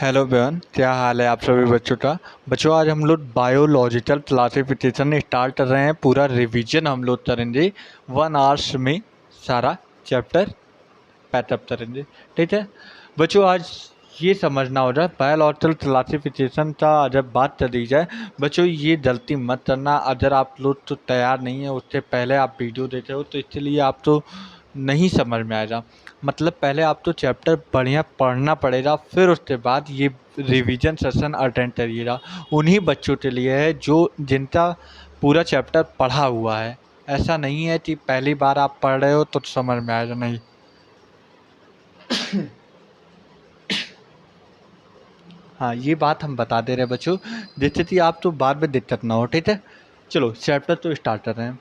Hello बहन, क्या हाल है आप सभी बच्चों का। बच्चों, आज हम लोग बायोलॉजिकल क्लासिफिकेशन स्टार्ट कर रहे हैं। पूरा रिवीजन हम लोग करेंगे 1 आवर्स में। सारा चैप्टर पैटअप करेंगे। ठीक है बच्चों, आज ये समझना होगा बायोलॉजिकल क्लासिफिकेशन का जब बात करी जाए। बच्चों, ये गलती मत करना। अगर आप लोग तो तैयार नहीं है, उससे पहले आप वीडियो देते हो तो इसलिए आप तो नहीं समझ में आएगा। मतलब पहले आप तो चैप्टर बढ़िया पढ़ना पड़ेगा, फिर उसके बाद ये रिवीजन सेशन अटेंड करिएगा। उन्हीं बच्चों के लिए है जो जिनका पूरा चैप्टर पढ़ा हुआ है। ऐसा नहीं है कि पहली बार आप पढ़ रहे हो तो समझ में आएगा, नहीं। हाँ, ये बात हम बता दे रहे हैं बच्चों, जिससे कि आप तो बाद में दिक्कत ना हो। ठीक है, चलो चैप्टर तो स्टार्ट कर रहे हैं।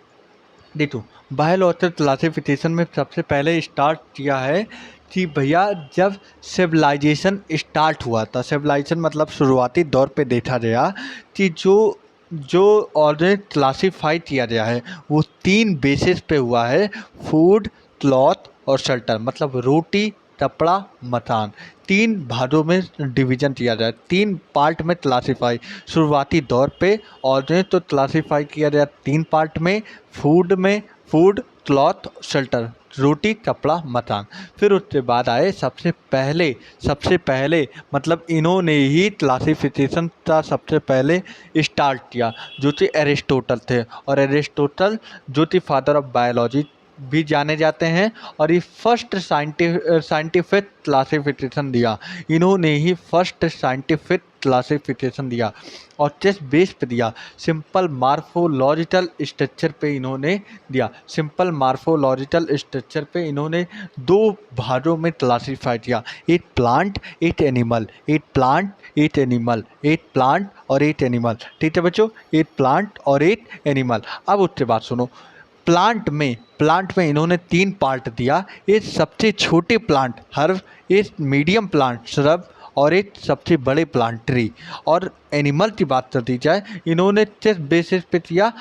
देखो, बायोलॉजिकल क्लासिफिकेशन में सबसे पहले स्टार्ट किया है कि भैया जब सिविलाइजेशन स्टार्ट हुआ था। सिविलाइजेशन मतलब शुरुआती दौर पे देखा गया कि जो जो ऑर्गेनिक क्लासीफाई किया गया है वो 3 बेसिस पे हुआ है। फूड, क्लॉथ और शेल्टर। मतलब रोटी, कपड़ा, मकान। 3 भागों में डिवीजन किया जाए, 3 पार्ट में क्लासीफाई। शुरुआती दौर पे ऑर्गेनिक तो क्लासीफाई किया गया 3 पार्ट में। फूड में फूड, क्लॉथ, शेल्टर। रोटी, कपड़ा, मकान। फिर उसके बाद आए सबसे पहले मतलब इन्होंने ही क्लासिफिकेशन का सबसे पहले स्टार्ट किया, जो कि एरिस्टोटल थे। और एरिस्टोटल जो कि फादर ऑफ बायोलॉजी भी जाने जाते हैं, और ये फर्स्ट साइंटिफिक क्लासिफिकेशन दिया। इन्होंने ही फर्स्ट साइंटिफिक क्लासिफिकेशन दिया और किस बेस पे दिया? सिंपल मार्फोलॉजिकल स्ट्रक्चर पे इन्होंने दिया। सिंपल मार्फोलॉजिकल स्ट्रक्चर पे इन्होंने 2 भागों में क्लासीफाई किया। एक प्लांट, एक एनिमल। एक प्लांट, एक एनिमल। एक प्लांट और एक एनिमल। ठीक है बच्चों, एक प्लांट और एक एनिमल। अब उसके बाद सुनो, प्लांट में इन्होंने 3 पार्ट दिया। एक सबसे छोटे प्लांट हर्ब, एक मीडियम प्लांट श्रब और एक सबसे बड़े प्लांट ट्री। और एनिमल की बात कर दी जाए, इन्होंने किस बेसिस पे किया?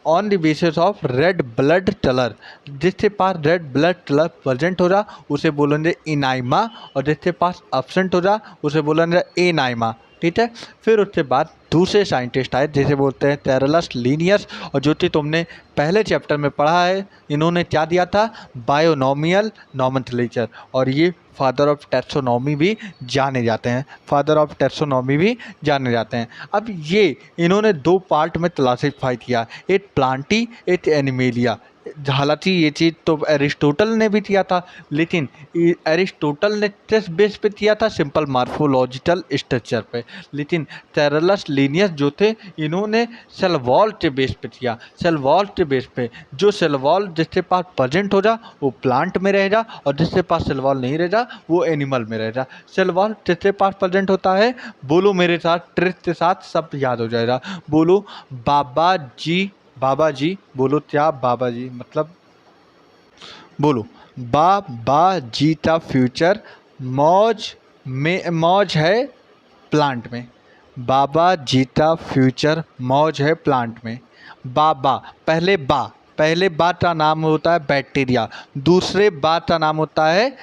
On the basis of red blood colour. जिसके पास रेड ब्लड कलर प्रेजेंट हो रहा उसे बोलेंगे इनाइमा, और जिसके पास एब्सेंट हो रहा उसे बोलेंगे एनाइमा। ठीक है, फिर उसके बाद दूसरे साइंटिस्ट आए जिसे बोलते हैं कैरोलस लीनियस, और जो कि तुमने पहले चैप्टर में पढ़ा है। इन्होंने क्या दिया था? Binomial nomenclature. और ये फादर ऑफ टैक्सोनॉमी भी जाने जाते हैं। फादर ऑफ टैक्सोनॉमी भी जाने जाते हैं। अब ये इन्होंने 2 पार्ट में क्लासिफाई किया, एक प्लांटी, एक एनिमेलिया। हालांकि ये चीज़ तो एरिस्टोटल ने भी किया था, लेकिन एरिस्टोटल ने किस बेस पे किया था? सिंपल मार्फोलॉजिकल स्ट्रक्चर पे। लेकिन कैरोलस लीनियस जो थे, इन्होंने सेल वॉल के बेस पे किया। सेल वॉल के बेस पे जो सेल वॉल जिसके पास प्रेजेंट हो जा वो प्लांट में रहेगा, और जिसके पास सेल वॉल नहीं रहेगा वो एनिमल में रहेगा। सेल वॉल जिसके पास प्रेजेंट होता है, बोलो मेरे साथ, ट्रिक के साथ सब याद हो जाएगा। बोलो बाबा जी। बाबा जी बोलो, क्या बाबा जी मतलब? बोलो, बाबा जी का फ्यूचर मौज है प्लांट में। बाबा जी का फ्यूचर मौज है प्लांट में। बाबा, पहले बा का नाम होता है बैक्टीरिया। दूसरे बा का नाम होता है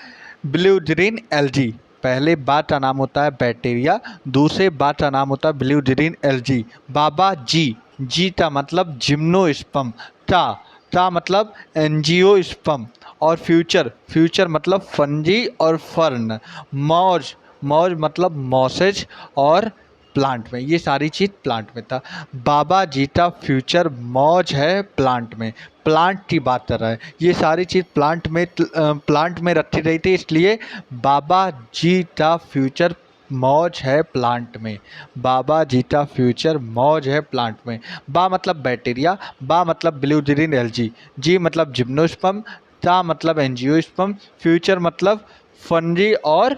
ब्ल्यूजरीन एल्गी। पहले बा का नाम होता है बैक्टीरिया, दूसरे बा का नाम होता है ब्ल्यूजरीन एल्गी। बाबा जी, जी का मतलब जिम्नोस्पर्म। का मतलब एंजियोस्पर्म। और फ्यूचर मतलब फंजी और फर्न। मौज, मौज मतलब मॉसेज और प्लांट में। ये सारी चीज़ प्लांट में था। बाबा जी का फ्यूचर मौज है प्लांट में। प्लांट की बात कर रहा है, ये सारी चीज़ प्लांट में रखी गई थी, इसलिए बाबा जी का फ्यूचर मौज है प्लांट में। बाबा जी का फ्यूचर मौज है प्लांट में। बा मतलब बैक्टीरिया, बा मतलब ब्ल्यूजरीन एल्गी, जी मतलब जिम्नोस्पर्म, टा मतलब एंजियोस्पर्म, फ्यूचर मतलब फंजी और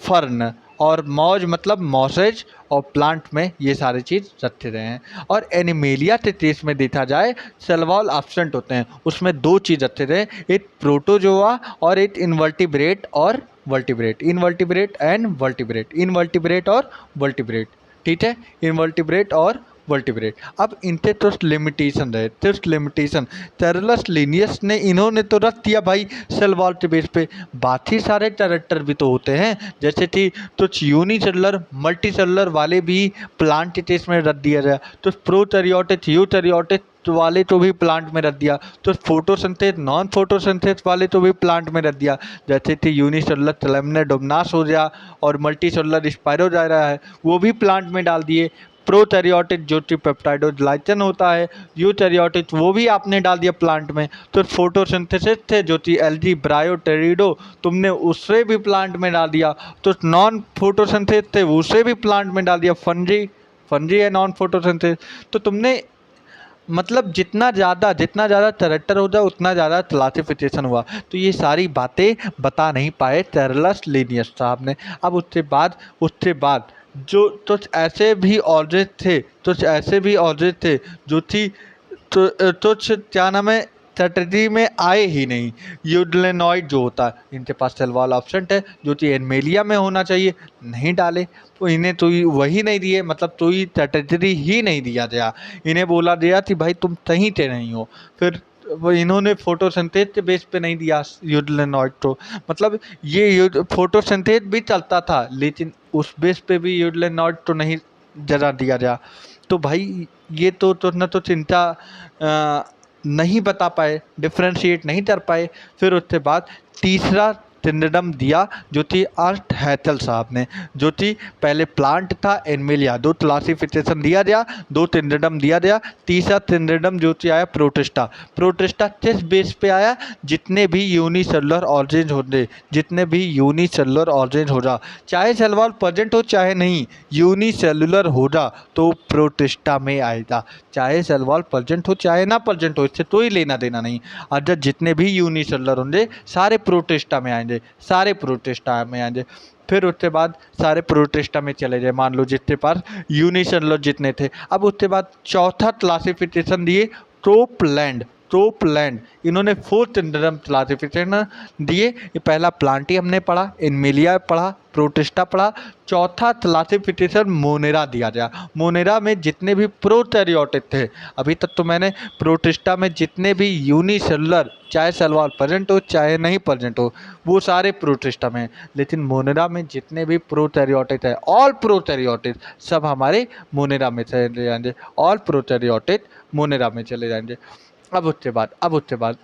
फर्न, और मौज मतलब मॉसेज, और प्लांट में ये सारी चीज़ रखे रहे हैं। और एनिमेलिया के केस में देखा जाए, सेल वॉल एब्सेंट होते हैं, उसमें 2 चीज़ रखे रहे, एक प्रोटोजोआ और एक इनवर्टिब्रेट और vertebrate. Invertebrate and vertebrate, invertebrate और वर्टिब्रेट। ठीक है, इनवर्टिब्रेट और वर्टिब्रेट। अब इनके तो लिमिटेशन रहे, तो लिमिटेशन टेरलस लिनियस ने इन्होंने तो रख दिया भाई सेल वॉल के बेस पे। बाकी सारे कैरेक्टर भी तो होते हैं, जैसे कि कुछ यूनिसेलुलर मल्टीसेलुलर वाले भी प्लांट टेस्ट में रख दिया जाए, तो प्रोकैरियोटिक यूकैरियोटिक वाले तो भी प्लांट में रख दिया, तो फोटोसिंथेसिस नॉन फोटोसिंथेसिस वाले तो भी प्लांट में रख दिया, जैसे कि यूनिसेलुलर थैलेमना डोमनास हो गया और मल्टीसेलुलर स्पायरोजाइरा है वो भी प्लांट में डाल दिए। प्रोकैरियोटिक जो कि पेप्टाइडोग्लाइकन होता है, यूकैरियोटिक वो भी आपने डाल दिया प्लांट में। तो फोटोसिंथेसिस थे जो कि एल्गी ब्रायो टेरिडो तुमने उससे भी प्लांट में डाल दिया। तो नॉन फोटोसिंथेसिस थे उसे भी प्लांट में डाल दिया। फंजी फंजी है नॉन फोटोसिंथेसिस। तो तुमने मतलब जितना ज़्यादा कैरेक्टर हो जाए उतना ज़्यादा क्लासिफिकेशन हुआ। तो ये सारी बातें बता नहीं पाए चार्ल्स लिनियस साहब ने। अब उसके बाद जो कुछ ऐसे भी ऑर्डर थे, कुछ ऐसे भी ऑर्डर थे जो थी तो कुछ क्या नाम है स्ट्रेटजी में आए ही नहीं। यूडलेनॉइड जो होता है इनके पास सेलवाल ऑप्शन है जो कि एनमेलिया में होना चाहिए, नहीं डाले। तो इन्हें तो वही नहीं दिए, मतलब तो ही स्ट्रेटजी ही नहीं दिया गया। इन्हें बोला गया कि भाई तुम सही से नहीं हो। फिर वो इन्होंने फोटोसिंथेसिस के बेस पे नहीं दिया यूडलेनॉइड तो, मतलब ये फोटोसिंथेसिस भी चलता था लेकिन उस बेस पे भी यूडलेनॉइड तो नहीं जरा दिया गया। तो भाई ये तो न तो चिंता नहीं बता पाए, डिफ्रेंशिएट नहीं कर पाए। फिर उसके बाद तीसरा टिंडम दिया जो थी अर्थ हैचल साहब ने, जो थी पहले प्लांट था एनमेलिया, दो क्लासिफिकेशन दिया गया, दो टिंडम दिया गया। तीसरा टिंडम जो थी आया प्रोटिस्टा। प्रोटिस्टा किस बेस पे आया, जितने भी यूनिसेलुलर ऑर्गेन्स होते, जितने भी यूनिसेलुलर ऑर्गेन्स हो जा, चाहे सेल वॉल प्रेजेंट हो चाहे नहीं, यूनिसेलुलर हो जा तो प्रोटिस्टा में आएगा। चाहे सेल वॉल प्रेजेंट हो चाहे ना प्रेजेंट हो, इससे कोई लेना देना नहीं। अगर जितने भी यूनिसेलुलर होंगे सारे प्रोटिस्टा में आएंगे, सारे प्रोटिस्टा में आएंगे। फिर उसके बाद सारे प्रोटिस्टा में चले जाए, मान लो जितने पास यूनिसेलुलर जितने थे। अब उसके बाद चौथा क्लासिफिकेशन दिए टोपलैंड। टोपलैंड इन्होंने फोर्थ टिंडम क्लासिफिकेशन दिए। ये पहला प्लांटी हमने पढ़ा, इनमेलिया पढ़ा, प्रोटिस्टा पढ़ा। चौथा क्लासिफिकेशन मोनेरा दिया गया। मोनेरा में जितने भी प्रोकैरियोटिक थे, अभी तक तो मैंने प्रोटिस्टा में जितने भी यूनिसेलुलर चाहे सेल वॉल प्रेजेंट हो चाहे नहीं प्रेजेंट हो वो सारे प्रोटिस्टा में, लेकिन मोनेरा में जितने भी प्रोकैरियोटिक है ऑल प्रोकैरियोटिक सब हमारे मोनेरा में चले जाएंगे, ऑल प्रोकैरियोटिक मोनेरा में चले जाएंगे। अब उसके बाद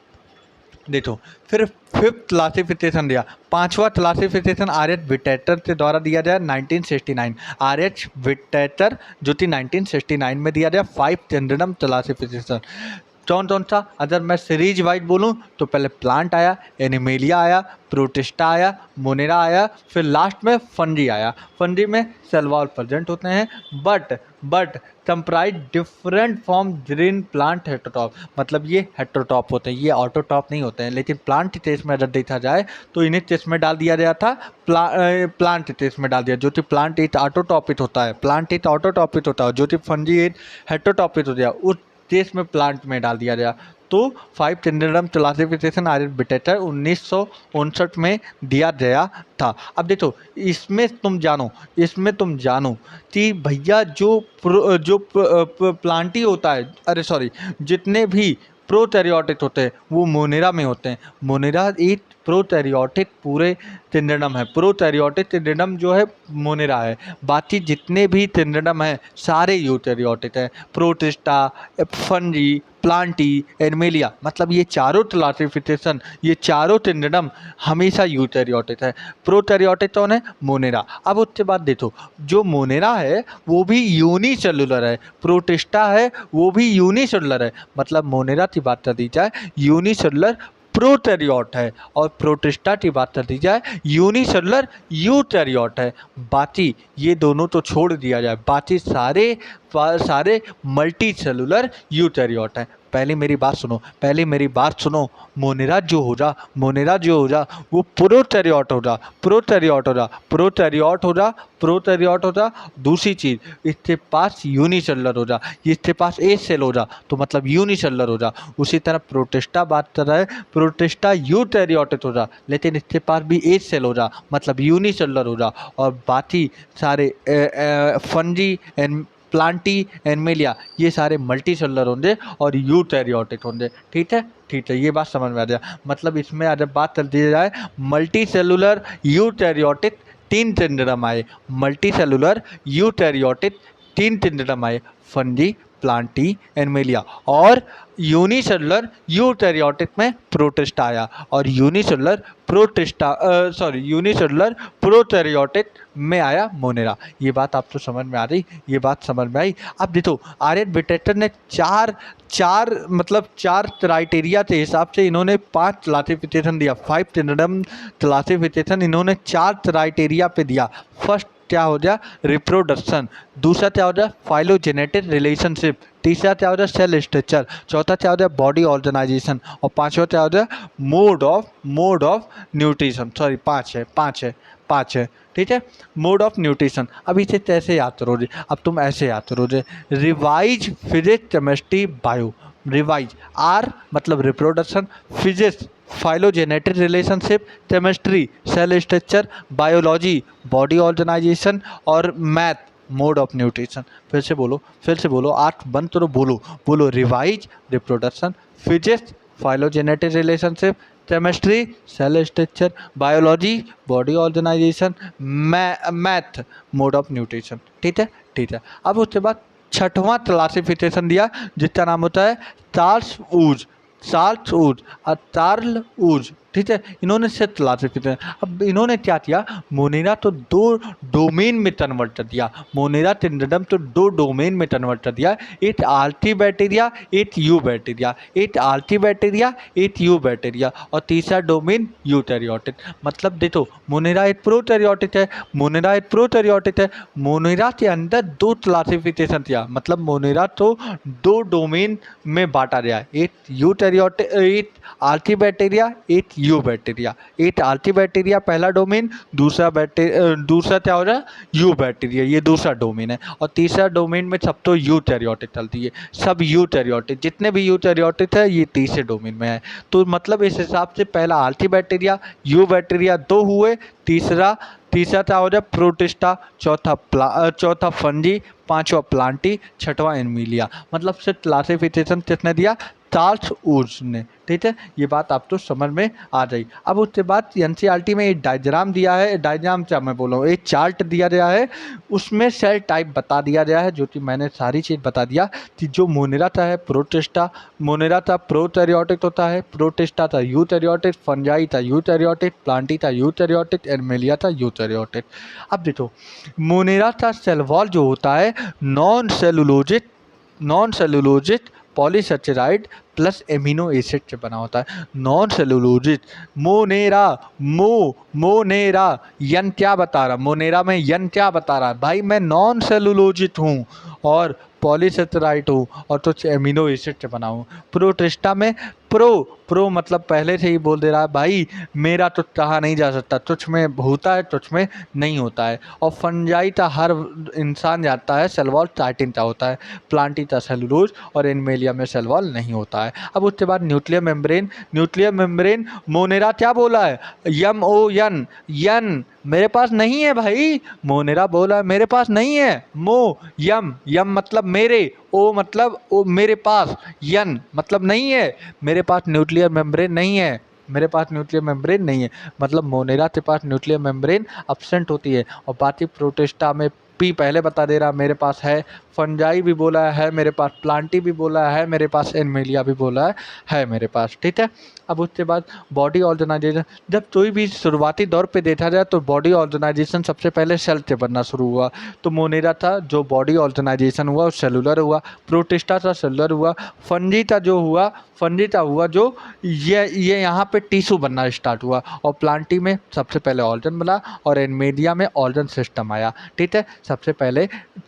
देखो फिर फिफ्थ क्लासिफिकेशन दिया, पांचवा क्लासिफिकेशन आर एच विटेटर के द्वारा दिया गया 1969। आर एच विटेटर जो थी 1969 में दिया गया फाइव टेंडम क्लासिफिकेशन। कौन सा, अगर मैं सीरीज वाइज बोलूँ तो पहले प्लांट आया, एनिमेलिया आया, प्रोटिस्टा आया, मोनेरा आया, फिर लास्ट में फंजी आया। फंजी में सेल वॉल प्रेजेंट होते हैं but comprise different form green plant heterotroph, मतलब ये हेटेरोटॉप होते हैं, ये ऑटोटॉप नहीं होते हैं। लेकिन प्लांट टेस्ट में अगर देखा जाए तो इन्हें टेस्ट में डाल दिया गया था, प्लांट टेस्ट में डाल दिया, जो कि प्लांट एट ऑटोटॉपिक होता है, प्लांट एट ऑटोटॉपिक होता है, जो कि फंजी एट हेटेरोटॉपिक हो गया, उस देश में प्लांट में डाल दिया गया। तो फाइव टेंडम क्लासिफिकेशन आर विटेटर 1959 में दिया गया था। अब देखो इसमें तुम जानो कि भैया जो प्लांटी होता है, अरे सॉरी, जितने भी प्रोकैरियोटिक होते हैं वो मोनेरा में होते हैं। मोनेरा एक प्रोकैरियोटिक पूरे टिंडम है, प्रोकैरियोटिक टिंडम जो है मोनेरा है। बाकी जितने भी टिंडम हैं सारे यूकैरियोटिक हैं, प्रोटिस्टा, फंजी, प्लांटी, एनिमेलिया, मतलब ये चारों क्लासिफिकेशन, ये चारों टिंडम हमेशा यूकैरियोटिक है। प्रोकैरियोटिक कौन है, मोनेरा। अब उसके बाद देखो जो मोनेरा है वो भी यूनिसेलुलर है, प्रोटिस्टा है वो भी यूनिसेलुलर है, मतलब मोनेरा की बात कर दी जाए यूनिसेलुलर प्रोकैरियोट है और प्रोटिस्टा की बात कर दी जाए यूनिसेलुलर यूकैरियोट है। बाकी ये दोनों तो छोड़ दिया जाए, बाकी सारे मल्टी सेलुलर यूकैरियोट हैं। पहले मेरी बात सुनो, मोनेरा जो हो जा वो प्रोकैरियोट हो जा। दूसरी चीज इसके पास यूनिसेलुलर हो जा, इसके पास एक सेल हो जा तो मतलब यूनिसेलुलर हो जा। उसी तरह प्रोटिस्टा बात कर रहा है, प्रोटिस्टा यूकैरियोटिक हो जा, लेकिन इसके पास भी एक सेल हो जा मतलब यूनिसेलुलर हो जा। और बाकी सारे फंजी एंड प्लांटी, एनिमलिया ये सारे मल्टी सेलुलर होंगे और यूकैरियोटिक होंगे। ठीक है, ठीक है, ये बात समझ में आ जाए। मतलब इसमें जब बात चलती जाए मल्टी सेलुलर यूकैरियोटिक 3 किंगडम आए, मल्टी सेलुलर यूकैरियोटिक 3 किंगडम आए, फंजी, प्लांटी, एनिमलिया। और यूनिसेलुलर यूकैरियोटिक में प्रोटिस्टा आया और यूनिसेलुलर यूनिसेलुलर प्रोकैरियोटिक में आया मोनेरा। ये बात आपको समझ में आ रही, ये बात समझ में आई। अब देखो आर्यन विटेटर ने चार क्राइटेरिया के हिसाब से इन्होंने 5 क्लासिफिकेशन दिया, 5 किंगडम क्लासिफिकेशन इन्होंने 4 क्राइटेरिया पे दिया। फर्स्ट क्या हो गया, रिप्रोडक्शन। दूसरा क्या हो गया, फाइलोजेनेटिक रिलेशनशिप। तीसरा क्या हो गया, सेल स्ट्रक्चर। चौथा क्या हो गया, बॉडी ऑर्गेनाइजेशन। और पांचवा क्या हो गया, मोड ऑफ न्यूट्रिशन। सॉरी, पाँच है। ठीक है, मोड ऑफ न्यूट्रिशन। अब इसे कैसे याद करोगे, अब तुम ऐसे याद करोगे, revise, physics, chemistry, bio. Revise, R मतलब reproduction, physics phylogenetic relationship, chemistry cell structure, biology body organisation और मैथ मोड ऑफ न्यूट्रिशन। फिर से बोलो, 8 बंद करो, बोलो revise, reproduction, physics phylogenetic relationship, chemistry cell structure, biology body organisation, math mode of nutrition. ठीक है, ठीक है। अब उसके बाद छठवां क्लासिफिकेशन दिया जिसका नाम होता है चार्ल्स वुज। ठीक है, इन्होंने से क्लासिफिकेशन। अब इन्होंने क्या किया, मोनेरा तो 2 डोमेन में कन्वर्ट कर दिया, मोनेरा किंगडम तो 2 डोमेन में कन्वर्ट कर दिया, एक आल्टी बैक्टीरिया, एक यू बैक्टीरिया, एक आल्टी बैक्टीरिया, एक यू बैक्टीरिया और तीसरा डोमेन यूकैरियोटिक। मतलब देखो मोनेरा एक प्रोकैरियोटिक है, मोनेरा के अंदर 2 क्लासिफिकेशन किया, मतलब मोनेरा तो 2 डोमेन में बांटा गया, एक यूकैरियोटिक, एक आल्टी बैक्टीरिया, एक यू बैक्टीरिया। एक आल्टी बैक्टीरिया पहला डोमेन, दूसरा क्या हो रहा है, यू बैक्टीरिया, ये दूसरा डोमेन है। और तीसरा डोमेन में सब तो यूकैरियोटिक चलती है, सब यूकैरियोटिक, जितने भी यूकैरियोटिक है ये तीसरे डोमेन में है। तो मतलब इस हिसाब से पहला आल्टी बैक्टीरिया, यू बैक्टीरिया 2 हुए, तीसरा क्या हो जाए, प्रोटिस्टा, चौथा फंजी, पांचवा प्लांटी, छठवां एनिमलिया। मतलब सिर्फ क्लासिफिकेशन किसने दिया, चार्ल्स वुज ने। ठीक है, ये बात आप तो समझ में आ जाए। अब उसके बाद एनसीईआरटी में एक डायग्राम दिया है, डायग्राम क्या मैं बोल रहा हूँ, एक चार्ट दिया गया है, उसमें सेल टाइप बता दिया गया है, जो कि मैंने सारी चीज़ बता दिया कि जो मोनेरा था है प्रोटिस्टा, मोनेरा था प्रोकैरियोटिक होता है, प्रोटिस्टा था यूकैरियोटिक, फंजाई था यूकैरियोटिक, प्लांटी था यूकैरियोटिक, एनिमलिया था यूकैरियोटिक। अब देखो मोनेरा का सेल वॉल जो होता है non cellulosic polysaccharide plus amino acid से बना होता है। नॉन सेलुलोजिक मोनेरा यन क्या बता रहा, मोनेरा में यन क्या बता रहा है भाई, मैं नॉन सेलुलोजिक हूँ और पॉलीसेचराइड हूँ और कुछ एमिनो एसिड से बना हूँ। प्रोटिस्टा में प्रो मतलब पहले से ही बोल दे रहा है भाई, मेरा तो कहा नहीं जा सकता, तुझ में होता है तुझ में नहीं होता है। और फंजाई का हर इंसान जानता है सेल वॉल टाइटिन का होता है, प्लांटी का सेलुलोज और एनिमलिया में सेल वॉल नहीं होता है। अब उसके बाद न्यूक्लियर मेम्ब्रेन मोनेरा क्या बोला है, यन मेरे पास नहीं है भाई, मोनेरा बोला है मेरे पास नहीं है, यम मतलब मेरे, ओ मतलब ओ मेरे पास, यन मतलब नहीं है, मेरे पास न्यूक्लियर मेम्ब्रेन नहीं है, मतलब मोनेरा के पास न्यूक्लियर मेम्ब्रेन एब्सेंट होती है। और बाकी प्रोटिस्टा में पी पहले बता दे रहा मेरे पास है, फंजाई भी बोला है मेरे पास, प्लांटी भी बोला है मेरे पास, एनिमलिया भी बोला है मेरे पास। ठीक है, अब उसके बाद बॉडी ऑर्गेनाइजेशन, जब कोई भी शुरुआती दौर पे देखा जाए तो बॉडी ऑर्गेनाइजेशन सबसे पहले सेल से बनना शुरू हुआ। तो मोनेरा था जो बॉडी ऑर्गेनाइजेशन हुआ वो सेलुलर हुआ, प्रोटिस्टा था सेलुलर हुआ, फंजी का हुआ जो ये यहाँ पे टिश्यू बनना स्टार्ट हुआ। और प्लांटी में सबसे पहले ऑर्गन बना और एनिमलिया में ऑर्गन सिस्टम आया। ठीक है, सबसे पहले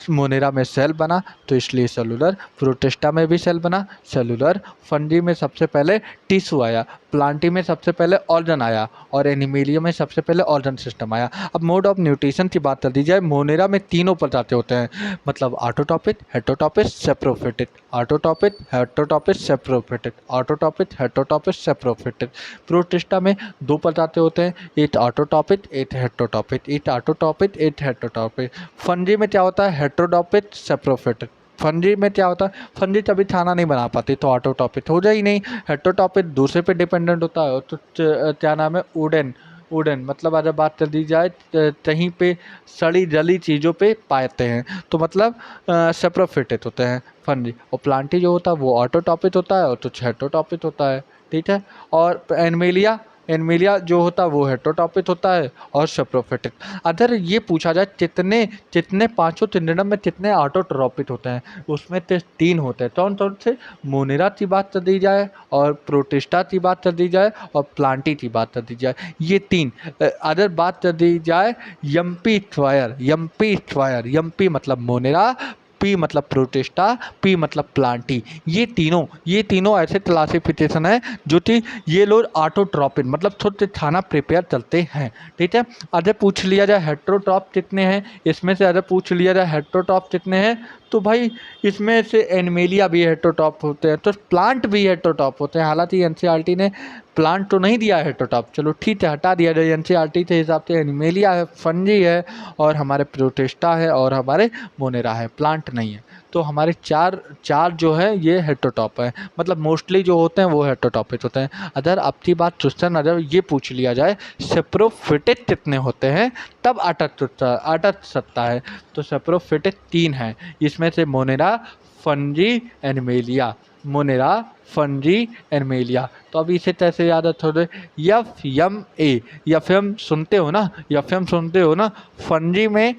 मोनेरा में सेल बना तो इसलिए सेलुलर, प्रोटिस्टा में भी सेल बना सेलुलर, फंजी में सबसे पहले टिश्यू आया प्लांटी में सबसे पहले ऑर्गन आया और एनिमेलिया में सबसे पहले ऑर्गन सिस्टम आया। अब मोड ऑफ न्यूट्रिशन की बात कर दी जाए, मोनेरा में तीनों प्रजाति होते हैं, मतलब autotrophic, heterotrophic, saprophytic. Autotrophic, heterotrophic, saprophytic, autotrophic, heterotrophic, saprophytic. Protista में दो प्रजाति होते हैं, एक ऑटोटॉपिक, एक हेटेरोटॉपिक, एक ऑटोटॉपिक, एक हेटेरोटॉपिक। फंजी में क्या होता है, हेटेरोटॉपिक, सेप्रोफिटिक। फंजी में क्या होता है, फंजी कभी खाना नहीं बना पाती तो ऑटोटॉपिक हो जाए ही नहीं। हेटेरोटॉपिक दूसरे पे डिपेंडेंट होता है तो क्या नाम है, वुडन। वुडन मतलब अगर बात कर दी जाए कहीं पे सड़ी जली चीज़ों पे पाते हैं तो मतलब सेप्रोफिटेट होते हैं फंजी। और प्लांटी जो होता है वो ऑटोटॉपिक होता है और तो हेटेरोटॉपिक होता है, ठीक है। और एनमेलिया, एनमेलिया जो होता है वो हेटेरोटॉपिक होता है और सेप्रोफिटिक। अगर ये पूछा जाए कितने कितने पांचों तिंडम में कितने ऑटोट्रॉपिक होते हैं, उसमें तो 3 होते हैं। कौन कौन से, मोनेरा की बात कर दी जाए और प्रोटिस्टा की बात कर दी जाए और प्लांटी की बात कर दी जाए, ये 3। अगर बात कर दी जाए यम्पी थ्वायर, यम्पी थ्वायर, यम्पी मतलब मोनेरा, पी मतलब प्रोटिस्टा, पी मतलब प्लांटी, ये तीनों ऐसे क्लासिफिकेशन है जो कि ये लोग ऑटोट्रॉपिक मतलब खुद से खाना प्रिपेयर करते हैं, ठीक है। अगर पूछ लिया जाए हेटेरोटॉप कितने हैं, इसमें से अगर पूछ लिया जाए हेटेरोटॉप कितने हैं, तो भाई इसमें से एनिमेलिया भी हेटेरोटॉप होते हैं, तो प्लांट भी हेटेरोटॉप होते हैं। हालांकि एनसीईआरटी ने प्लांट तो नहीं दिया है हेटेरोटॉप, चलो ठीक है हटा दिया जाए। एनसीईआरटी के हिसाब से एनिमेलिया है, फंजी है और हमारे प्रोटिस्टा है और हमारे मोनेरा है, प्लांट नहीं है। तो हमारे चार जो है ये हेटेरोटॉप है, मतलब मोस्टली जो होते हैं वो हेटेरोटॉपिक होते हैं। अगर आपकी बात क्वेश्चन अगर ये पूछ लिया जाए सेप्रोफिटिक कितने होते हैं तब अटक सकता है, तो सेप्रोफिटिक 3 है, इसमें से monera, fungi, animalia. Monera, fungi, animalia. तो अभी इसे कैसे याद है थोड़े, F M A, F M सुनते हो ना, एफ एम सुनते हो ना। फंजी में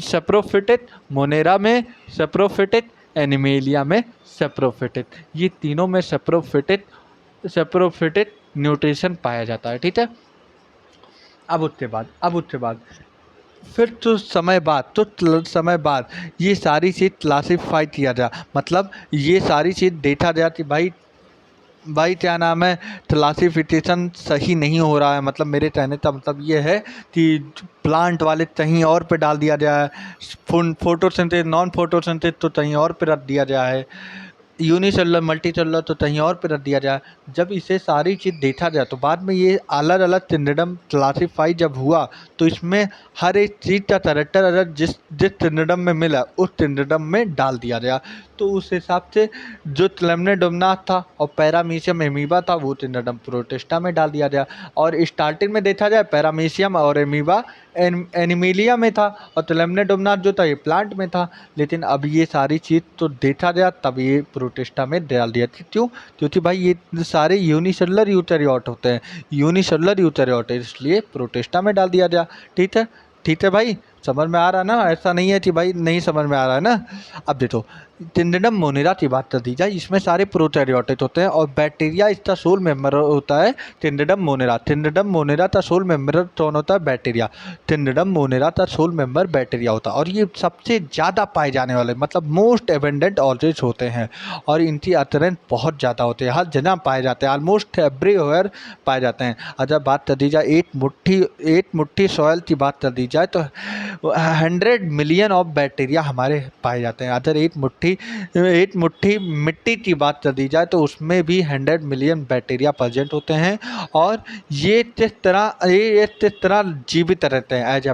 सेप्रोफिटिक, मोनेरा में सेप्रोफिटिक, एनिमेलिया में सेप्रोफिटिक, ये तीनों में सेप्रोफिटिक न्यूट्रिशन पाया जाता है, ठीक है। अब उसके बाद फिर समय बाद ये सारी चीज़ क्लासीफाई किया जा, मतलब ये सारी चीज़ देखा गया कि भाई भाई क्या नाम है, क्लासिफिकेशन सही नहीं हो रहा है। मतलब मेरे कहने का मतलब ये है कि प्लांट वाले कहीं और पे डाल दिया जाए, फोटोसिंथेसिस नॉन फोटोसिंथेसिस तो कहीं और पे रख दिया गया है, यूनिसेलुलर मल्टीसेलुलर तो कहीं और पे रख दिया जाए। जब इसे सारी चीज़ देखा जाए तो बाद में ये अलग अलग किंगडम क्लासीफाई जब हुआ तो इसमें हर एक चीज़ का कैरेक्टर अगर जिस जिस किंगडम में मिला उस किंगडम में डाल दिया गया। तो उस हिसाब से जो क्लेम्नेडोमनाथ था और पैरामीशियम एमीबा था वो किंगडम प्रोटिस्टा में डाल दिया गया। और स्टार्टिंग में देखा जाए पैरामीशियम और एमीबा एनिमेलिया में था और क्लेम्नेडोमनाथ जो था ये प्लांट में था। लेकिन अब ये सारी चीज़ तो देखा गया तब ये प्रोटिस्टा में डाल दिया। क्यों? क्योंकि भाई ये सारे यूनिसेलुलर यूकेरियोट होते हैं, यूनिसेलुलर यूकेरियोट है, इसलिए प्रोटिस्टा में डाल दिया गया। ठीक है, ठीक है भाई, समझ में आ रहा है ना? ऐसा नहीं है कि भाई नहीं समझ में आ रहा है ना। अब देखो किंगडम मोनेरा की बात कर दी जाए, इसमें सारे प्रोकैरियोटिक होते हैं और बैक्टीरिया इसका सोल मेंबर होता है किंगडम मोनेरा। किंगडम मोनेरा का सोल मेंबर कौन होता है? बैक्टीरिया। किंगडम मोनेरा का सोल मेंबर बैक्टीरिया होता है और ये सबसे ज़्यादा पाए जाने वाले मतलब मोस्ट एबेंडेंट ऑर्चिड्स होते हैं और इनकी अतरेंस बहुत ज़्यादा होते हैं, हर जगह पाए जाते हैं, ऑलमोस्ट एवरीवेयर पाए जाते हैं। अगर बात कर दी जाए एक मुट्ठी सॉयल की बात कर दी जाए तो 100 मिलियन ऑफ बैक्टीरिया हमारे पाए जाते हैं। अगर एक मुट्ठी मिट्टी की बात कर दी जाए तो उसमें भी 100 मिलियन बैक्टीरिया प्रेजेंट होते हैं और ये किस तरह जीवित रहते हैं एज अ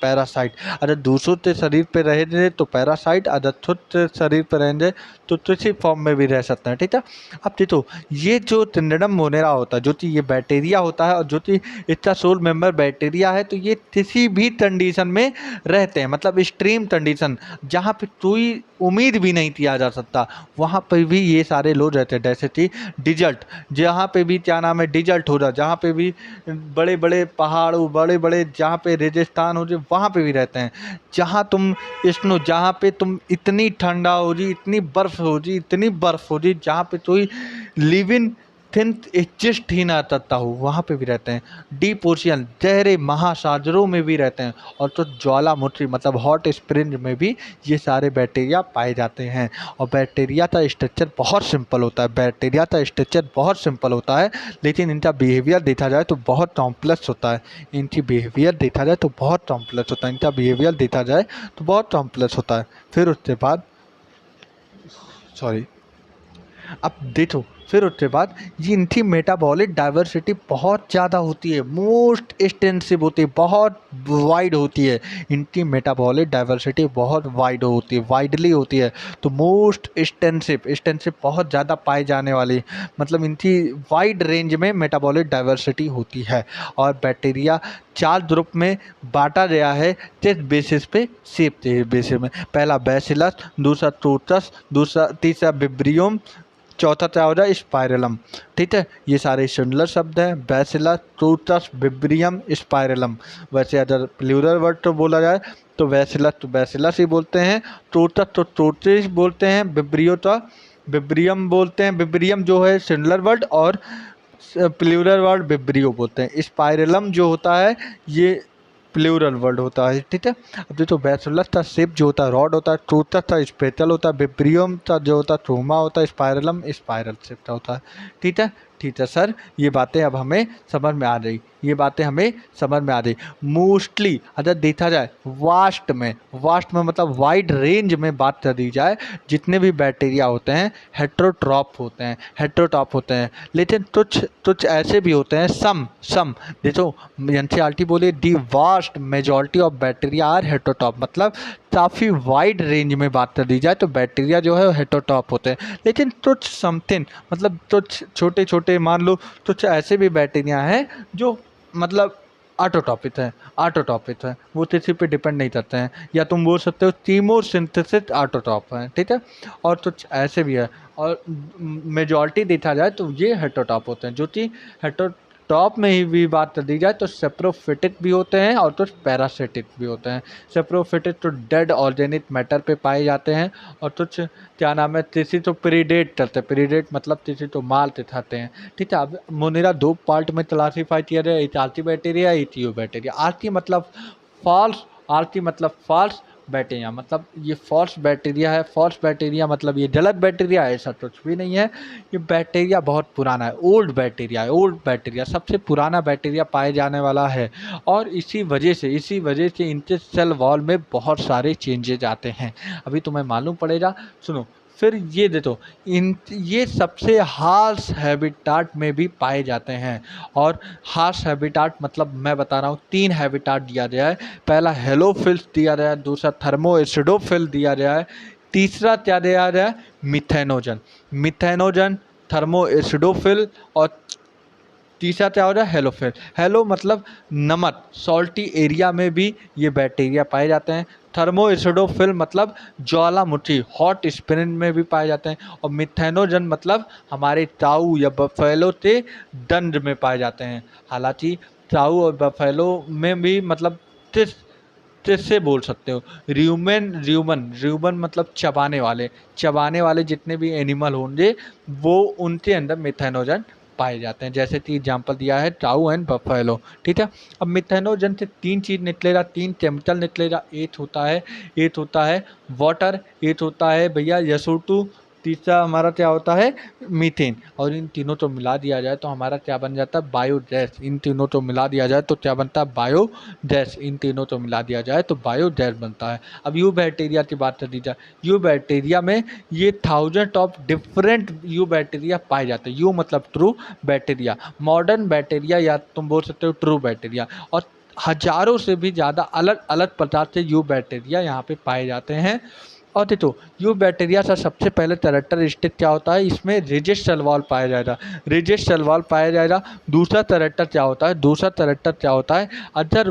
पैरासाइट। अगर दूसरों के शरीर पे रहेंगे तो पैरासाइट, अगर खुद के शरीर पे रहेंगे तो किसी फॉर्म में भी रह सकते हैं। ठीक है, अब देखो ये जो किंगडम मोनेरा होता है जो कि ये बैक्टीरिया होता है और जो कि इसका सोल मेंबर बैक्टीरिया है, तो ये किसी भी कंडीशन में रहते हैं, मतलब एक्सट्रीम कंडीशन जहाँ पे कोई उम्मीद भी नहीं किया जा सकता वहाँ पर भी ये सारे लोग रहते हैं। जैसे कि डिजर्ट, जहाँ पे भी क्या नाम है डिजर्ट हो रहा, जहाँ पे भी बड़े बड़े पहाड़ हो, बड़े बड़े जहाँ पे रेगिस्तान हो जाए वहाँ पे भी रहते हैं। जहाँ पे तुम इतनी ठंडा हो जी, इतनी बर्फ़ हो जी, इतनी बर्फ़ हो जी जहाँ पे कोई लिविंग थिन स्चिस्टीना तत्व वहाँ पे भी रहते हैं। डीप ओशियन गहरे महासागरों में भी रहते हैं। और तो ज्वालामुखी मतलब हॉट स्प्रिंग में भी ये सारे बैक्टीरिया पाए जाते हैं। और बैक्टीरिया का स्ट्रक्चर बहुत सिंपल होता है, बैक्टीरिया का स्ट्रक्चर बहुत सिंपल होता है, लेकिन इनका बिहेवियर देखा जाए तो बहुत कॉम्प्लेक्स होता है। इनकी बिहेवियर देखा जाए तो बहुत कॉम्प्लेक्स होता है, इनका बिहेवियर देखा जाए तो बहुत कॉम्प्लेक्स होता है। फिर उसके बाद सॉरी अब देखो, फिर उसके बाद ये इनकी मेटाबॉलिक डाइवर्सिटी बहुत ज़्यादा होती है, मोस्ट एक्सटेंसिव होती है, बहुत वाइड होती है। इनकी मेटाबॉलिक डाइवर्सिटी बहुत वाइड होती है, वाइडली होती है। तो मोस्ट एक्सटेंसिव बहुत ज़्यादा पाए जाने वाली, मतलब इनकी वाइड रेंज में मेटाबॉलिक डाइवर्सिटी होती है। और बैक्टीरिया 4 ग्रुप में बांटा गया है किस बेसिस पे, शेप के बेसिस में। पहला बैसिलस, दूसरा टोटस, तीसरा विब्रियम, चौथा क्या हो जाए स्पाइरलम। ठीक है, ये सारे सिमिलर शब्द हैं, बैसिलस, टोटस, विब्रियम, स्पाइरलम। वैसे अगर प्लूरल वर्ड तो बोला जाए तो बैसिलस तो बैसिलस ही बोलते हैं, टोटस तो टोटिस बोलते हैं, विब्रियो तो विब्रियम बोलते हैं। विब्रियम जो है सिमिलर वर्ड, और प्लूरल वर्ड विब्रियो बोलते हैं। स्पाइरलम जो होता है ये प्लूरल वर्ड होता है। ठीक है, अब जो बैसिलस का शेप जो होता है रॉड होता है, टोटस का स्पेटल होता है, विब्रियम का जो होता है ट्रोमा होता है, स्पाइरलम स्पाइरल शेप का होता है। ठीक है, ठीक है सर, ये बातें अब हमें समझ में आ रही, ये बातें हमें समझ में आ रही। मोस्टली अगर देखा जाए वास्ट में मतलब वाइड रेंज में बात कर दी जाए, जितने भी बैक्टीरिया होते हैं हेट्रोटॉप होते हैं। लेकिन कुछ ऐसे भी होते हैं सम देखो, एनसीईआरटी बोले the vast majority of bacteria are heterotroph, मतलब काफ़ी वाइड रेंज में बात कर दी जाए तो बैक्टीरिया जो है हेट्रोटॉप होते हैं। लेकिन कुछ समथिंग मतलब कुछ छोटे छोटे मान लो कुछ ऐसे भी बैक्टीरिया हैं जो मतलब ऑटोटॉपिक है, वो किसी पे डिपेंड नहीं करते हैं, या तुम बोल सकते हो कीमोसिंथेसिस ऑटोटॉप है। ठीक है, और कुछ ऐसे भी है, और मेजॉरिटी देखा जाए तो ये हेट्रोटॉप होते हैं। जो कि हेट्रोटॉप में ही भी बात कर दी जाए तो सेप्रोफिटिक भी होते हैं और कुछ पैरासिटिक भी होते हैं। सेप्रोफिटिक तो डेड ऑर्गेनिक मैटर पे पाए जाते हैं, और कुछ क्या नाम है किसी तो प्रीडेट करते हैं, प्रीडेट मतलब किसी तो माल खाते हैं। ठीक है, अब मोनेरा 2 पार्ट में क्लासीफाई किया गया, एक आर्ची बैक्टीरिया, एक यूं बैक्टीरिया। आर्ची मतलब फॉल्स बैक्टीरिया, मतलब ये फॉल्स बैक्टीरिया है। फॉल्स बैक्टीरिया मतलब ये गलत बैक्टीरिया है, ऐसा कुछ भी नहीं है। ये बैक्टीरिया बहुत पुराना है, ओल्ड बैक्टीरिया सबसे पुराना बैक्टीरिया पाए जाने वाला है। और इसी वजह से इनके सेल वॉल में बहुत सारे चेंजेज आते हैं, अभी तुम्हें मालूम पड़ेगा। सुनो, फिर ये देखो, ये सबसे हार्श हैबिटाट में भी पाए जाते हैं। और हार्श हैबिटाट मतलब मैं बता रहा हूँ 3 हैबिटाट दिया गया है। पहला हेलोफिल्स दिया गया है, दूसरा थर्मोएसिडोफिल दिया गया है, तीसरा क्या दिया गया है मिथेनोजन, थर्मोएसिडोफिल, और तीसरा क्या हो रहा है हेलोफिल। हेलो मतलब नमक, सॉल्टी एरिया में भी ये बैक्टीरिया पाए जाते हैं। थर्मोएसिडोफिल मतलब ज्वालामुखी हॉट स्प्रिंग में भी पाए जाते हैं। और मिथेनोजन मतलब हमारे टाऊ या बफेलो के दंड में पाए जाते हैं। हालांकि टाऊ और बफेलो में भी मतलब किस किससे बोल सकते हो, र्यूमन मतलब चबाने वाले जितने भी एनिमल होंगे वो उनके अंदर मिथेनोजन पाए जाते हैं। जैसे कि एग्जाम्पल दिया है टाऊ एंड बफेलो। ठीक है, अब मिथेनोजन से 3 चीज़ निकलेगा, 3 केमिकल निकलेगा। एक होता है वाटर, एक होता है भैया SO2, तीसरा हमारा क्या होता है मीथेन। और इन तीनों को मिला दिया जाए तो हमारा क्या बन जाता है बायोगैस। इन तीनों को मिला दिया जाए तो क्या बनता है बायोगैस। इन तीनों को मिला दिया जाए तो बायोगैस बनता है। अब यू बैक्टीरिया की बात कर दी जाए, यू बैक्टीरिया में ये 1000 ऑफ डिफरेंट यू बैक्टीरिया पाए जाते हैं। यू मतलब ट्रू बैक्टीरिया, मॉडर्न बैक्टीरिया, या तुम बोल सकते हो ट्रू बैक्टीरिया। और हजारों से भी ज़्यादा अलग अलग प्रकार के यू बैक्टीरिया यहाँ पे पाए जाते हैं। और देखो, यू बैक्टीरिया का सबसे पहले कैरेक्टरिस्टिक क्या होता है, इसमें रिजिड सेल वॉल पाया जाएगा। दूसरा कैरेक्टर क्या होता है, अगर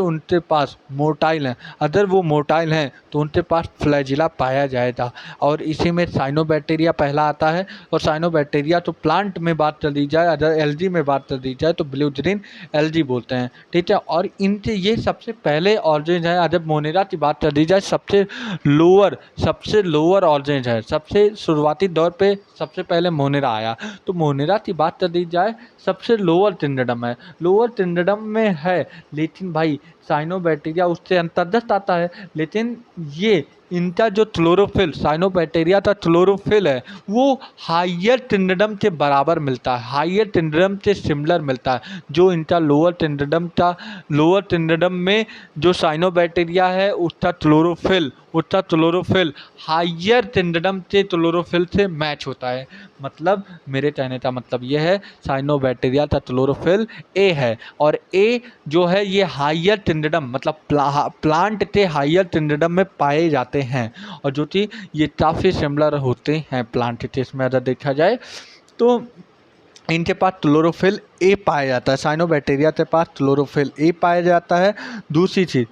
उनके पास मोटाइल हैं, अगर वो मोटाइल हैं तो उनके पास फ्लैजिला पाया जाएगा। और इसी में साइनोबैक्टीरिया पहला आता है। और साइनोबैक्टीरिया तो प्लांट में बात कर दी जाए, अगर एलजी में बात कर दी जाए तो ब्लू ग्रीन एलजी बोलते हैं। ठीक है, और इनके ये सबसे पहले ऑर्जिन है। अगर मोनेरा की बात कर दी जाए, सबसे लोअर सबसे लोअर ऑर्गेनिज है। सबसे शुरुआती दौर पे सबसे पहले मोनेरा आया। तो मोनेरा की बात कर दी जाए सबसे लोअर किंगडम है, लोअर किंगडम में है। लेकिन भाई साइनोबैक्टीरिया उससे अंतर्गत आता है। लेकिन ये इनका जो क्लोरोफिल, साइनोबैक्टीरिया का क्लोरोफिल है वो हायर किंगडम के बराबर मिलता है, हायर किंगडम से सिमिलर मिलता है। जो इनका लोअर किंगडम का, लोअर किंगडम में जो साइनोबैक्टीरिया है उसका क्लोरोफिल हायर किंगडम के क्लोरोफिल से मैच होता है। मतलब मेरे कहने का मतलब यह है साइनोबैक्टीरिया का क्लोरोफिल ए है, और ए जो है ये हायर किंगडम मतलब प्लांट के हायर किंगडम में पाए जाते हैं, और जो कि ये काफ़ी सिमिलर होते हैं प्लांट के। इसमें अगर देखा जाए तो इनके पास क्लोरोफिल ए पाया जाता है, साइनोबैक्टीरिया के पास क्लोरोफिल ए पाया जाता है। दूसरी चीज़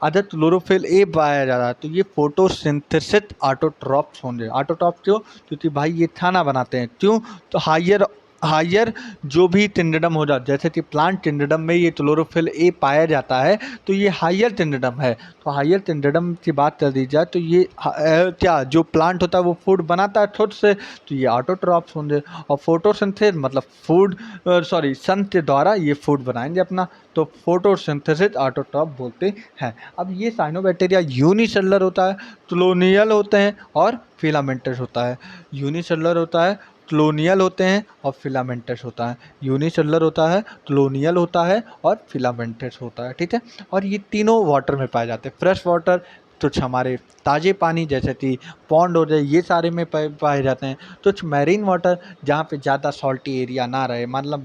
अगर क्लोरोफिल ए पाया जा रहा है तो ये फोटोसिंथेसिस ऑटोट्रॉप्स होंगे। ऑटोट्रॉप क्यों? क्योंकि भाई ये खाना बनाते हैं। क्यों? तो हायर हायर जो भी किंगडम हो जाता, जैसे कि प्लांट किंगडम में ये क्लोरोफिल ए पाया जाता है तो ये हायर किंगडम है। तो हायर किंगडम की बात कर दी जाए तो ये क्या जो प्लांट होता है वो फूड बनाता है खुद से, तो ये ऑटोट्रॉप्स होंगे। और फोटोसिंथेसिस मतलब फूड, सॉरी सन के द्वारा ये फूड बनाएंगे अपना, तो फोटोसिंथेसिस ऑटोट्रॉप बोलते हैं। अब ये साइनोबैक्टीरिया यूनिसेलुलर होता है, क्लोनियल होते हैं और फिलामेंटस होता है। यूनिसेलुलर होता है, क्लोनियल होते हैं और फिलामेंटस होता है। यूनिसेलुलर होता है, क्लोनियल होता है और फिलामेंटस होता है। ठीक है, और ये तीनों वाटर में पाए जाते हैं। फ्रेश वाटर कुछ हमारे ताज़े पानी जैसे कि पॉन्ड हो जाए ये सारे में पाए जाते हैं। कुछ मैरीन वाटर जहाँ पे ज़्यादा सॉल्टी एरिया ना रहे, मतलब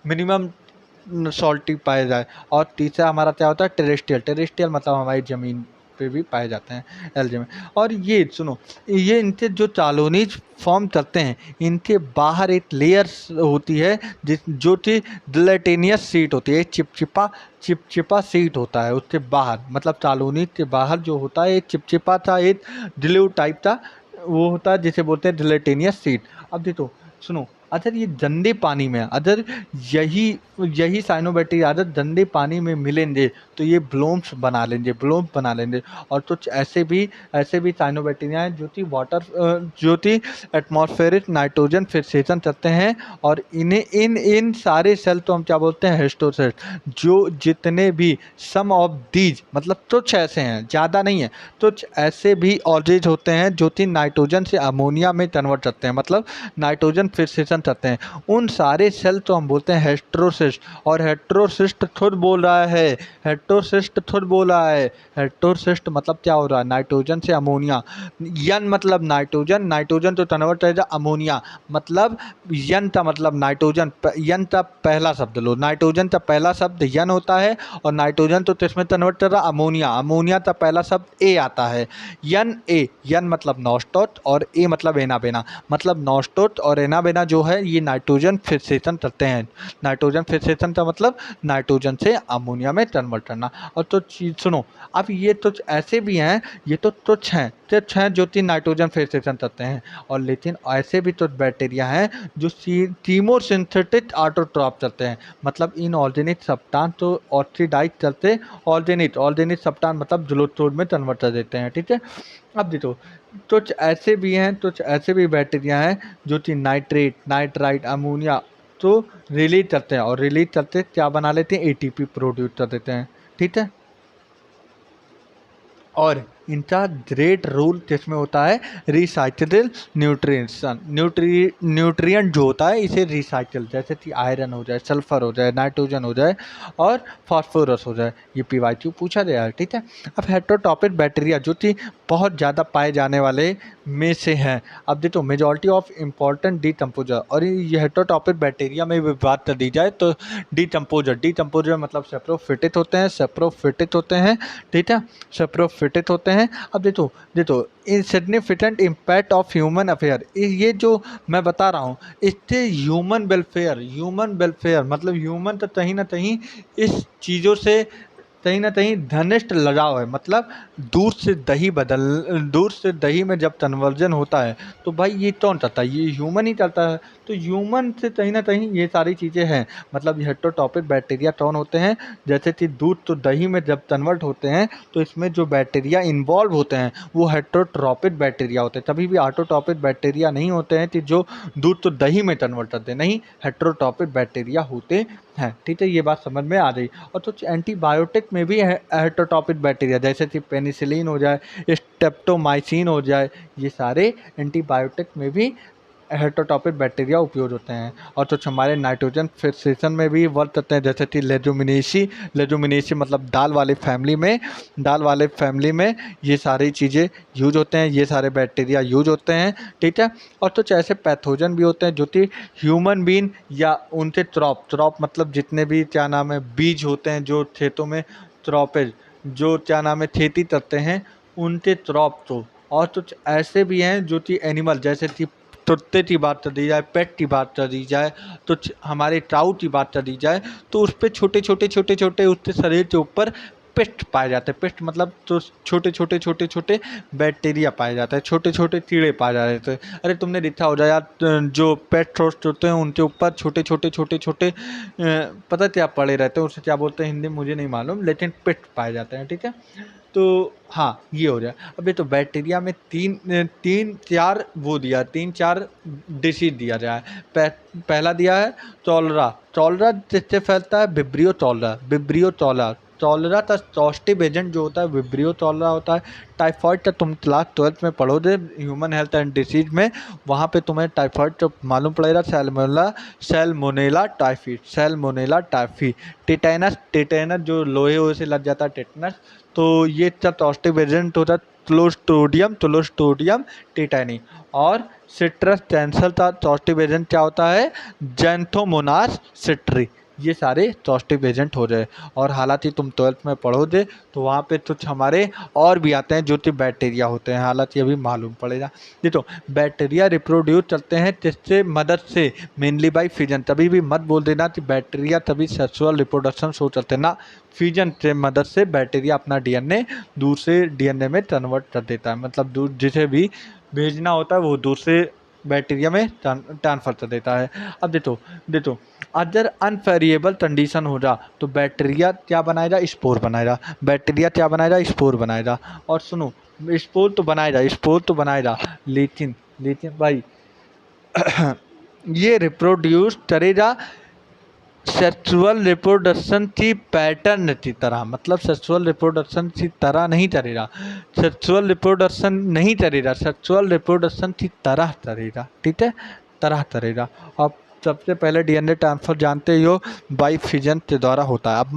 मिनिमम सॉल्टी पाया जाए। और तीसरा हमारा क्या होता है टेरेस्ट्रियल मतलब हमारी ज़मीन पे भी पाए जाते हैं एल्गे में। और ये सुनो, ये इनके जो कॉलोनीज फॉर्म करते हैं इनके बाहर एक लेयर होती है जो कि जिलेटिनियस शीट होती है, चिपचिपा शीट होता है उसके बाहर, मतलब कॉलोनी के बाहर जो होता है एक चिपचिपा था, एक ग्लू टाइप का वो होता है जिसे बोलते हैं जिलेटिनियस शीट। अब देखो सुनो, अगर ये गंदे पानी में, अगर यही यही साइनोबैक्टीरिया अगर गंदे पानी में मिलेंगे तो ये ब्लोम्स बना लेंगे। और कुछ ऐसे भी साइनोबैक्टीरिया हैं जो कि एटमॉस्फेरिक नाइट्रोजन फिक्सेशन करते हैं, और इन्हें इन सारे सेल तो हम क्या बोलते हैं हिस्टोसेल्स। जो जितने भी सम ऑफ दीज मतलब कुछ ऐसे हैं, ज़्यादा नहीं है, कुछ ऐसे भी ऑर्गेज होते हैं जो कि नाइट्रोजन से अमोनिया में कन्वर्ट करते हैं, मतलब नाइट्रोजन फिक्सेशन करते हैं। उन सारे सेल तो हम बोलते हैं हेट्रोसिस्ट। और हेट्रोसिस्ट खुद बोल रहा है, हेट्रोसिस्ट मतलब क्या हो रहा है, नाइट्रोजन से अमोनिया। यन मतलब नाइट्रोजन तो कन्वर्ट करेगा अमोनिया, मतलब यन का मतलब नाइट्रोजन, यन का पहला शब्द लो, नाइट्रोजन का पहला शब्द यन होता है, और नाइट्रोजन तो किसमें कन्वर्ट कर रहा अमोनिया, अमोनिया का पहला शब्द ए आता है। यन मतलब नॉस्टोट और ए मतलब एनाबेना, मतलब नॉस्टोट और एनाबेना जो है ये नाइट्रोजन फिक्सेशन करते हैं। नाइट्रोजन फिक्सेशन का मतलब नाइट्रोजन से अमोनिया में कन्वर्ट करना। और तो चीज सुनो, अब ये तो ऐसे भी हैं, ये तो तुच्छ हैं जो कि नाइट्रोजन फिक्सेशन करते हैं, और लेकिन ऐसे भी तो बैक्टीरिया हैं जो कीमोसिंथेटिक ऑटोट्रॉप करते हैं, मतलब इन ऑर्गेनिक सब्सटेंस तो ऑक्सीडाइज करते, ऑर्गेनिक सब्सटेंस मतलब ग्लूकोज में कन्वर्ट कर देते हैं। ठीक है, अब देखो कुछ ऐसे भी बैक्टीरिया हैं जो कि नाइट्राइट अमोनिया तो रिलीज करते हैं, और रिलीज करते क्या बना लेते हैं एटीपी प्रोड्यूस कर देते हैं। ठीक है, और इनका ग्रेट रोल किसमें होता है, रिसाइक्लेबल न्यूट्रिएंट जो होता है इसे रिसाइकल, जैसे कि आयरन हो जाए, सल्फर हो जाए, नाइट्रोजन हो जाए और फास्फोरस हो जाए, ये PYQ पूछा गया है। ठीक है, अब हेट्रोटॉपिक बैक्टीरिया जो कि बहुत ज़्यादा पाए जाने वाले में से हैं। अब देखो मेजॉरिटी ऑफ इम्पॉर्टेंट डीकम्पोजर, और ये हेट्रोटॉपिक बैक्टीरिया में भी बात कर दी जाए तो डीकम्पोजर मतलब सेप्रोफिटिक होते हैं। ठीक है, सेप्रोफिटिक होते हैं। अब देखो insignificant impact of human affair, ये जो मैं बता रहा हूँ इससे ह्यूमन वेलफेयर मतलब ह्यूमन तो कहीं ना कहीं इस चीज़ों से कहीं न कहीं घनिष्ठ लगाव है। मतलब दूध से दही में जब कन्वर्जन होता है, तो भाई ये कौन करता है? ये ह्यूमन ही करता है। तो ह्यूमन से कहीं न कहीं ये सारी चीज़ें हैं। मतलब ये हेटेरोटॉपिक बैक्टीरिया कौन होते हैं? जैसे कि दूध तो दही में जब कन्वर्ट होते हैं, तो इसमें जो बैक्टीरिया इन्वॉल्व होते हैं, वो हेटेरोट्रॉपिक बैक्टीरिया होते हैं। कभी भी ऑटोट्रॉपिक बैक्टीरिया नहीं होते हैं कि जो दूध तो दही में कन्वर्ट करते हैं। नहीं, हेटेरोट्रॉपिक बैक्टीरिया होते हैं। ठीक है, ये बात समझ में आ गई। और कुछ एंटीबायोटिक में भी हेटेरोटॉपिक बैक्टीरिया, जैसे कि पेनिसिलिन हो जाए, स्ट्रेप्टोमाइसिन हो जाए, ये सारे एंटीबायोटिक में भी हेटेरोटॉपिक बैक्टीरिया उपयोग होते हैं। और कुछ हमारे नाइट्रोजन फिक्सेशन में भी वर्क करते हैं, जैसे कि लेजुमिनेसी मतलब दाल वाले फैमिली में ये सारी चीज़ें यूज होते हैं, ये सारे बैक्टीरिया यूज होते हैं। ठीक है, और कुछ ऐसे पैथोजन भी होते हैं जो कि ह्यूमन बीन या उनसे क्रॉप मतलब जितने भी क्या नाम है बीज होते हैं जो खेतों में क्रॉपेज जो क्या नाम है खेती करते हैं, उनके क्रॉप तो। और कुछ ऐसे भी हैं जो कि एनिमल, जैसे कि कुत्ते की बात कर दी जाए, पेट की बात कर दी जाए, तो हमारे काऊ की बात कर दी जाए, तो उस पे छोटे छोटे उसके शरीर के ऊपर पिष्ट पाए जाते हैं। पिष्ट मतलब तो छोटे छोटे बैक्टीरिया पाए जाते हैं, छोटे छोटे कीड़े पाए जाते हैं। अरे तुमने देखा हो जाए यार, जो पेट रोस्ट होते हैं उनके ऊपर छोटे छोटे पता क्या पड़े रहते हैं, उसे क्या बोलते हैं हिंदी में मुझे नहीं मालूम, लेकिन पिष्ट पाए जाते हैं। ठीक है, तो हाँ, ये हो जाए। अब ये तो बैक्टीरिया में तीन चार वो दिया, 3-4 डिसीज़ दिया जाए। पहला दिया है कॉलरा जिससे फैलता है विब्रियो कॉलरा का पॉजिटिव एजेंट जो होता है विब्रियो कॉलरा होता है। टाइफाइड का तुम क्लास 12 में पढ़ोगे ह्यूमन हेल्थ एंड डिसीज में, वहाँ पे तुम्हें टाइफाइड का मालूम पड़ेगा। Salmonella typhi. टेटेनस जो लोहे से लग जाता है टेटनस, तो ये सब पॉजिटिव एजेंट होता है। Clostridium tetani. और सिट्रस कैंसर का पॉजिटिव एजेंट क्या होता है? जैंथोमोनास सिट्री। ये सारे पॉजिटिव एजेंट हो जाए। और हालांकि तुम 12th में पढ़ोगे तो वहाँ पे कुछ हमारे और भी आते हैं जो कि बैक्टीरिया होते हैं, हालांकि अभी मालूम पड़ेगा। देखो, बैक्टीरिया रिप्रोड्यूस करते हैं किससे मदद से? Mainly by fission. तभी भी मत बोल देना कि बैक्टीरिया तभी सेक्सुअल रिप्रोडक्शन शो करते हैं ना, फिजन से मदद से बैक्टीरिया अपना डीएनए दूसरे डीएनए में कन्वर्ट कर देता है। मतलब जिसे भी भेजना होता है वो दूसरे बैक्टीरिया में ट्रांसफर कर देता है। अब देखो अगर अनवेरिएबल कंडीशन हो जा तो बैक्टीरिया क्या बनाएगा? स्पोर बनाएगा। बैक्टीरिया क्या बनाएगा? स्पोर बनाएगा। और सुनो, स्पोर तो बनाएगा, लेकिन भाई ये रिप्रोड्यूस करेगा सेक्सुअल रिप्रोडक्शन की पैटर्न की तरह। मतलब सेक्सुअल रिप्रोडक्शन की तरह नहीं करेगा, सेक्सुअल रिप्रोडक्शन की तरह करेगा। ठीक है, तरह करेगा। अब सबसे पहले डीएनए ट्रांसफर जानते ही हो बाई फिजन के द्वारा होता है। अब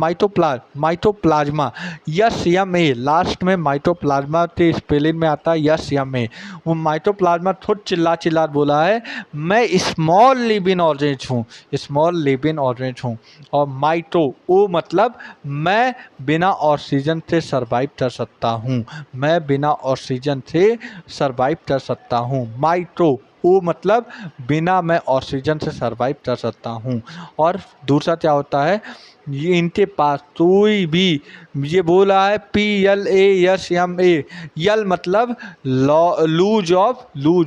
माइटोप्लाज्मा यस यम ए, लास्ट में माइटोप्लाज्मा के स्पेलिंग में आता है यस यम ए। वो माइटोप्लाज्मा खुद चिल्ला बोला है, मैं स्मॉल लिविंग ऑर्गेनिज हूँ। और माइटो ओ मतलब मैं बिना ऑक्सीजन से सरवाइव कर सकता हूँ, माइटो ओ मतलब बिना मैं ऑक्सीजन से सरवाइव कर सकता हूँ। और दूसरा क्या होता है? ये इनके पास कोई भी, ये बोला है PLASMA, यल मतलब लूज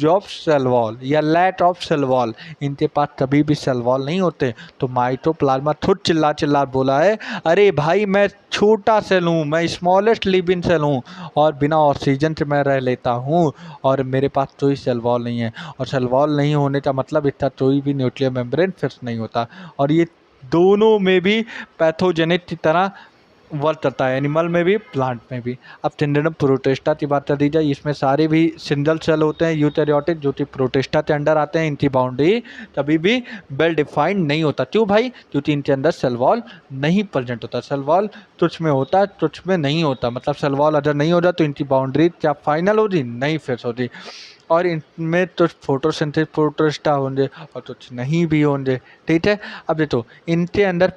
ऑफ सेल वॉल या लैट ऑफ सेल वॉल। इनके पास कभी भी सेल वॉल नहीं होते। तो माइटोप्लाज्मा खुद चिल्ला बोला है, अरे भाई मैं छोटा सेल हूँ, मैं स्मॉलेस्ट लिविंग सेल हूँ, और बिना ऑक्सीजन से मैं रह लेता हूँ, और मेरे पास कोई सेल वॉल नहीं है। और सेल वॉल नहीं होने का मतलब इसका कोई भी न्यूक्लियर मेम्ब्रेन फिक्स नहीं होता। और ये दोनों में भी पैथोजेनिक की तरह वर्क करता है, एनिमल में भी प्लांट में भी। अब सिंड्रोम प्रोटिस्टा की बात कर दी जाए, इसमें सारे भी सिंगल सेल होते हैं यूकेरियोटिक, जो कि प्रोटिस्टा के अंडर आते हैं। इनकी बाउंड्री कभी भी वेल डिफाइंड नहीं होता। क्यों भाई? क्योंकि इनके अंदर सेल वॉल नहीं प्रेजेंट होता। सेल वॉल तुझ में होता है, तुझ में नहीं होता। मतलब सेल वॉल अगर नहीं होता तो इनकी बाउंड्री क्या फाइनल होती? नहीं फिक्स होती। और इनमें तो फोटोसिंथेसिस प्रोटिस्टा होंगे और कुछ नहीं भी होंगे। ठीक है, अब देखो इनके अंदर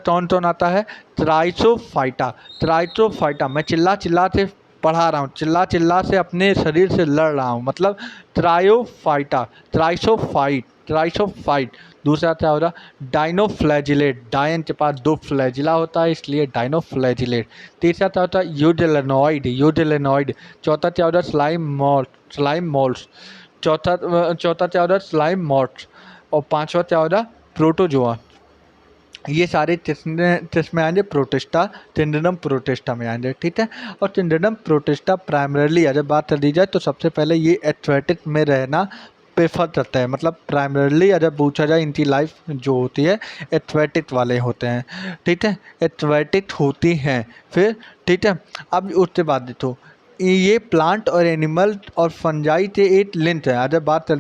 कौन आता है? ट्राइसोफाइटा। मैं चिल्ला से पढ़ा रहा हूँ, चिल्ला से अपने शरीर से लड़ रहा हूँ। मतलब ट्राइसोफाइट दूसरा क्या होगा डाइनोफ्लैजिलेट, डायन के पास 2 फ्लैजिला होता है इसलिए डाइनोफ्लैजिलेट। तीसरा क्या होता है यूडेलेनॉइड, यूडेलेनॉइड। चौथा क्या होता है स्लाइम मोल्स। चौथा क्या होता है स्लाइम मॉट्स। और पांचवा क्या होता है प्रोटोजोआ। ये सारे किसमें आएंगे प्रोटिस्टा, टिंडनम प्रोटिस्टा में आएंगे, ठीक है। और टिंडनम प्रोटिस्टा प्राइमरली अगर बात कर दी जाए तो सबसे पहले ये एक्वेटिक में रहना प्रेफर करते हैं, मतलब प्राइमरली अगर पूछा जाए इनकी लाइफ जो होती है एक्वेटिक वाले होते हैं, ठीक है, एक्वेटिक होती हैं। फिर ठीक है, अब उसके बाद देखो ये प्लांट और एनिमल और फंजाई के एक लिंक है। अगर बात कर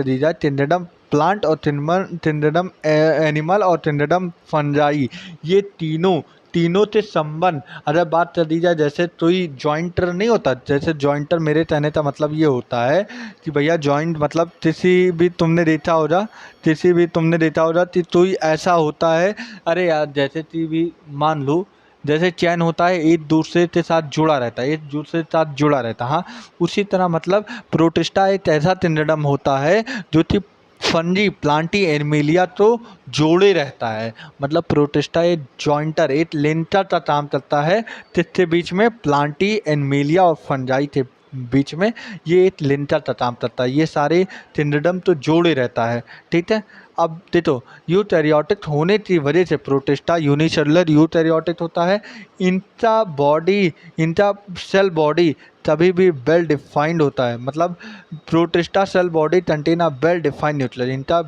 दी जाए टिंडनम प्लांट और टिंडनम एनिमल और टिंडनम फंजाई, ये तीनों के संबंध अगर बात कर दी जाए, जैसे कोई जॉइंटर नहीं होता, जैसे जॉइंटर मेरे कहने का मतलब ये होता है कि भैया जॉइंट मतलब किसी भी तुमने देखा होगा कि कोई ऐसा होता है, अरे यार जैसे कि भी मान लो जैसे चैन होता है एक दूसरे के साथ जुड़ा रहता है, हाँ उसी तरह मतलब प्रोटिस्टा एक ऐसा टिंडनम होता है जो कि फंजी प्लांटी एनिमिलिया तो जोड़े रहता है। मतलब प्रोटिस्टा एक जॉइंटर एक लिंटर का काम करता है जिसके बीच में प्लांटी एनिमिलिया और फंजाई के बीच में ये एक लिंटर का काम करता है। ये सारे टिंडनम तो जोड़े रहता है, ठीक है। अब देखो यूकैरियोटिक होने की वजह से प्रोटिस्टा यूनिसेलुलर यूकैरियोटिक होता है। इनका सेल बॉडी तभी भी वेल डिफाइंड होता है, मतलब protista cell body contain a well defined इनका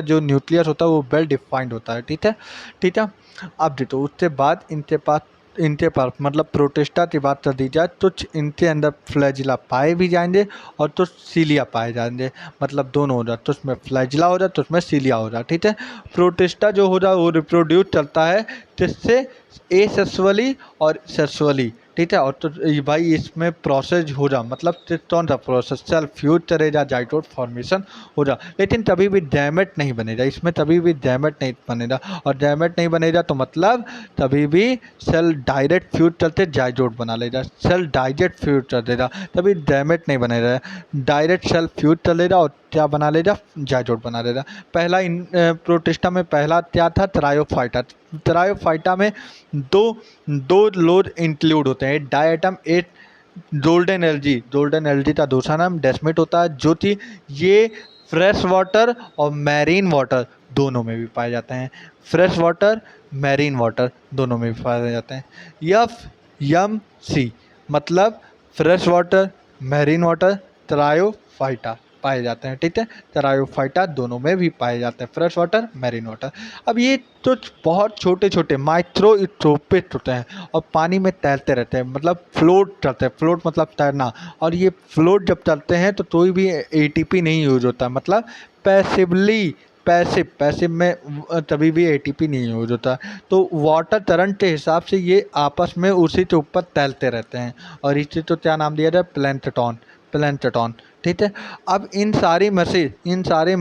जो न्यूक्लियस होता है वो वेल डिफाइंड होता है, ठीक है। अब देखो उसके बाद इनके पास मतलब प्रोटिस्टा की बात कर दी जाए तो इनके अंदर फ्लैजिला पाए भी जाएंगे और तो सीलिया पाए जाएंगे, मतलब दोनों हो जाए, तो उसमें फ्लैजिला हो जाए तो उसमें सीलिया हो जाए, ठीक है। प्रोटिस्टा जो हो जाए वो रिप्रोड्यूस चलता है किससे एसेक्सुअली और सेक्सुअली, ठीक है। और तो ये भाई इसमें प्रोसेस हो जा मतलब कौन सा प्रोसेस सेल्फ फ्यूज करेगा जाइगोट फॉर्मेशन हो जा, लेकिन तभी भी डैमेट नहीं बनेगा इसमें, तभी भी डैमेट नहीं बनेगा। और डैमेट नहीं बनेगा तो मतलब तभी भी सेल डायरेक्ट फ्यूज चलते जाइगोट बना लेगा, सेल डायरेक्ट फ्यूज चल देगा तभी डैमेट नहीं बनेगा। डायरेक्ट सेल फ्यूज चलेगा और क्या बना लेगा जाइगोट बना लेगा। पहला प्रोटिस्टा में पहला क्या था ट्रायोफाइटा में दो लोड इंक्लूड होते हैं, डायटम एट गोल्डन एलजी का दूसरा नाम डेस्मिट होता है, जो कि ये फ्रेश वाटर और मैरीन वाटर दोनों में भी पाए जाते हैं, फ्रेश वाटर मैरीन वाटर दोनों में भी पाए जाते हैं। यम सी मतलब फ्रेश वाटर मैरीन वाटर ट्रायोफाइटा पाए जाते हैं, ठीक है। ट्रायोफाइटा दोनों में भी पाए जाते हैं, फ्रेश वाटर मैरीन वाटर। अब ये तो बहुत छोटे छोटे माइक्रोस्कोपिक होते हैं और पानी में तैरते रहते हैं, मतलब फ्लोट करते हैं, फ्लोट मतलब तैरना। और ये फ्लोट जब चलते हैं तो कोई भी एटीपी नहीं यूज होता, मतलब पैसिव में तभी भी एटीपी नहीं यूज होता। तो वाटर करंट के हिसाब से ये आपस में उसी के ऊपर तैरते रहते हैं और इसे तो क्या नाम दिया जाए प्लैंकटन, ठीक है। अब इन सारे में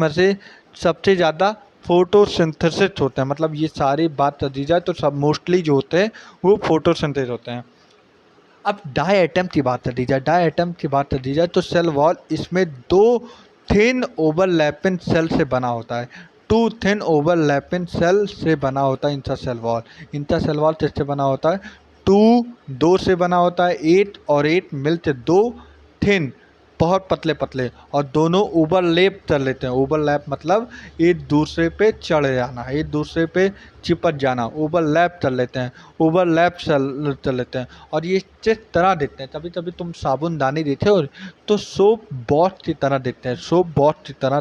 से सबसे ज़्यादा फोटोसिंथेसिस होते हैं, मतलब ये सारी बात कर दी जाए तो सब मोस्टली जो होते हैं वो फोटोसिंथेसिस होते हैं। अब डायटम की बात कर दी जाए तो सेल वॉल इसमें दो थिन ओवरलैपिंग सेल से बना होता है, टू थिन ओवरलैपिंग सेल से बना होता है इंटर सेल वॉल किससे बना होता है दो से बना होता है, 8 मिलकर दो थिन बहुत पतले पतले और दोनों ओवरलैप कर लेते हैं। ओवरलैप मतलब एक दूसरे पे चढ़ जाना, एक दूसरे पे चिपक जाना, ओवरलैप कर लेते हैं, कर लेते हैं। और ये किस तरह दिखते हैं, कभी कभी तुम साबुनदानी देते हो तो सोप बॉट की तरह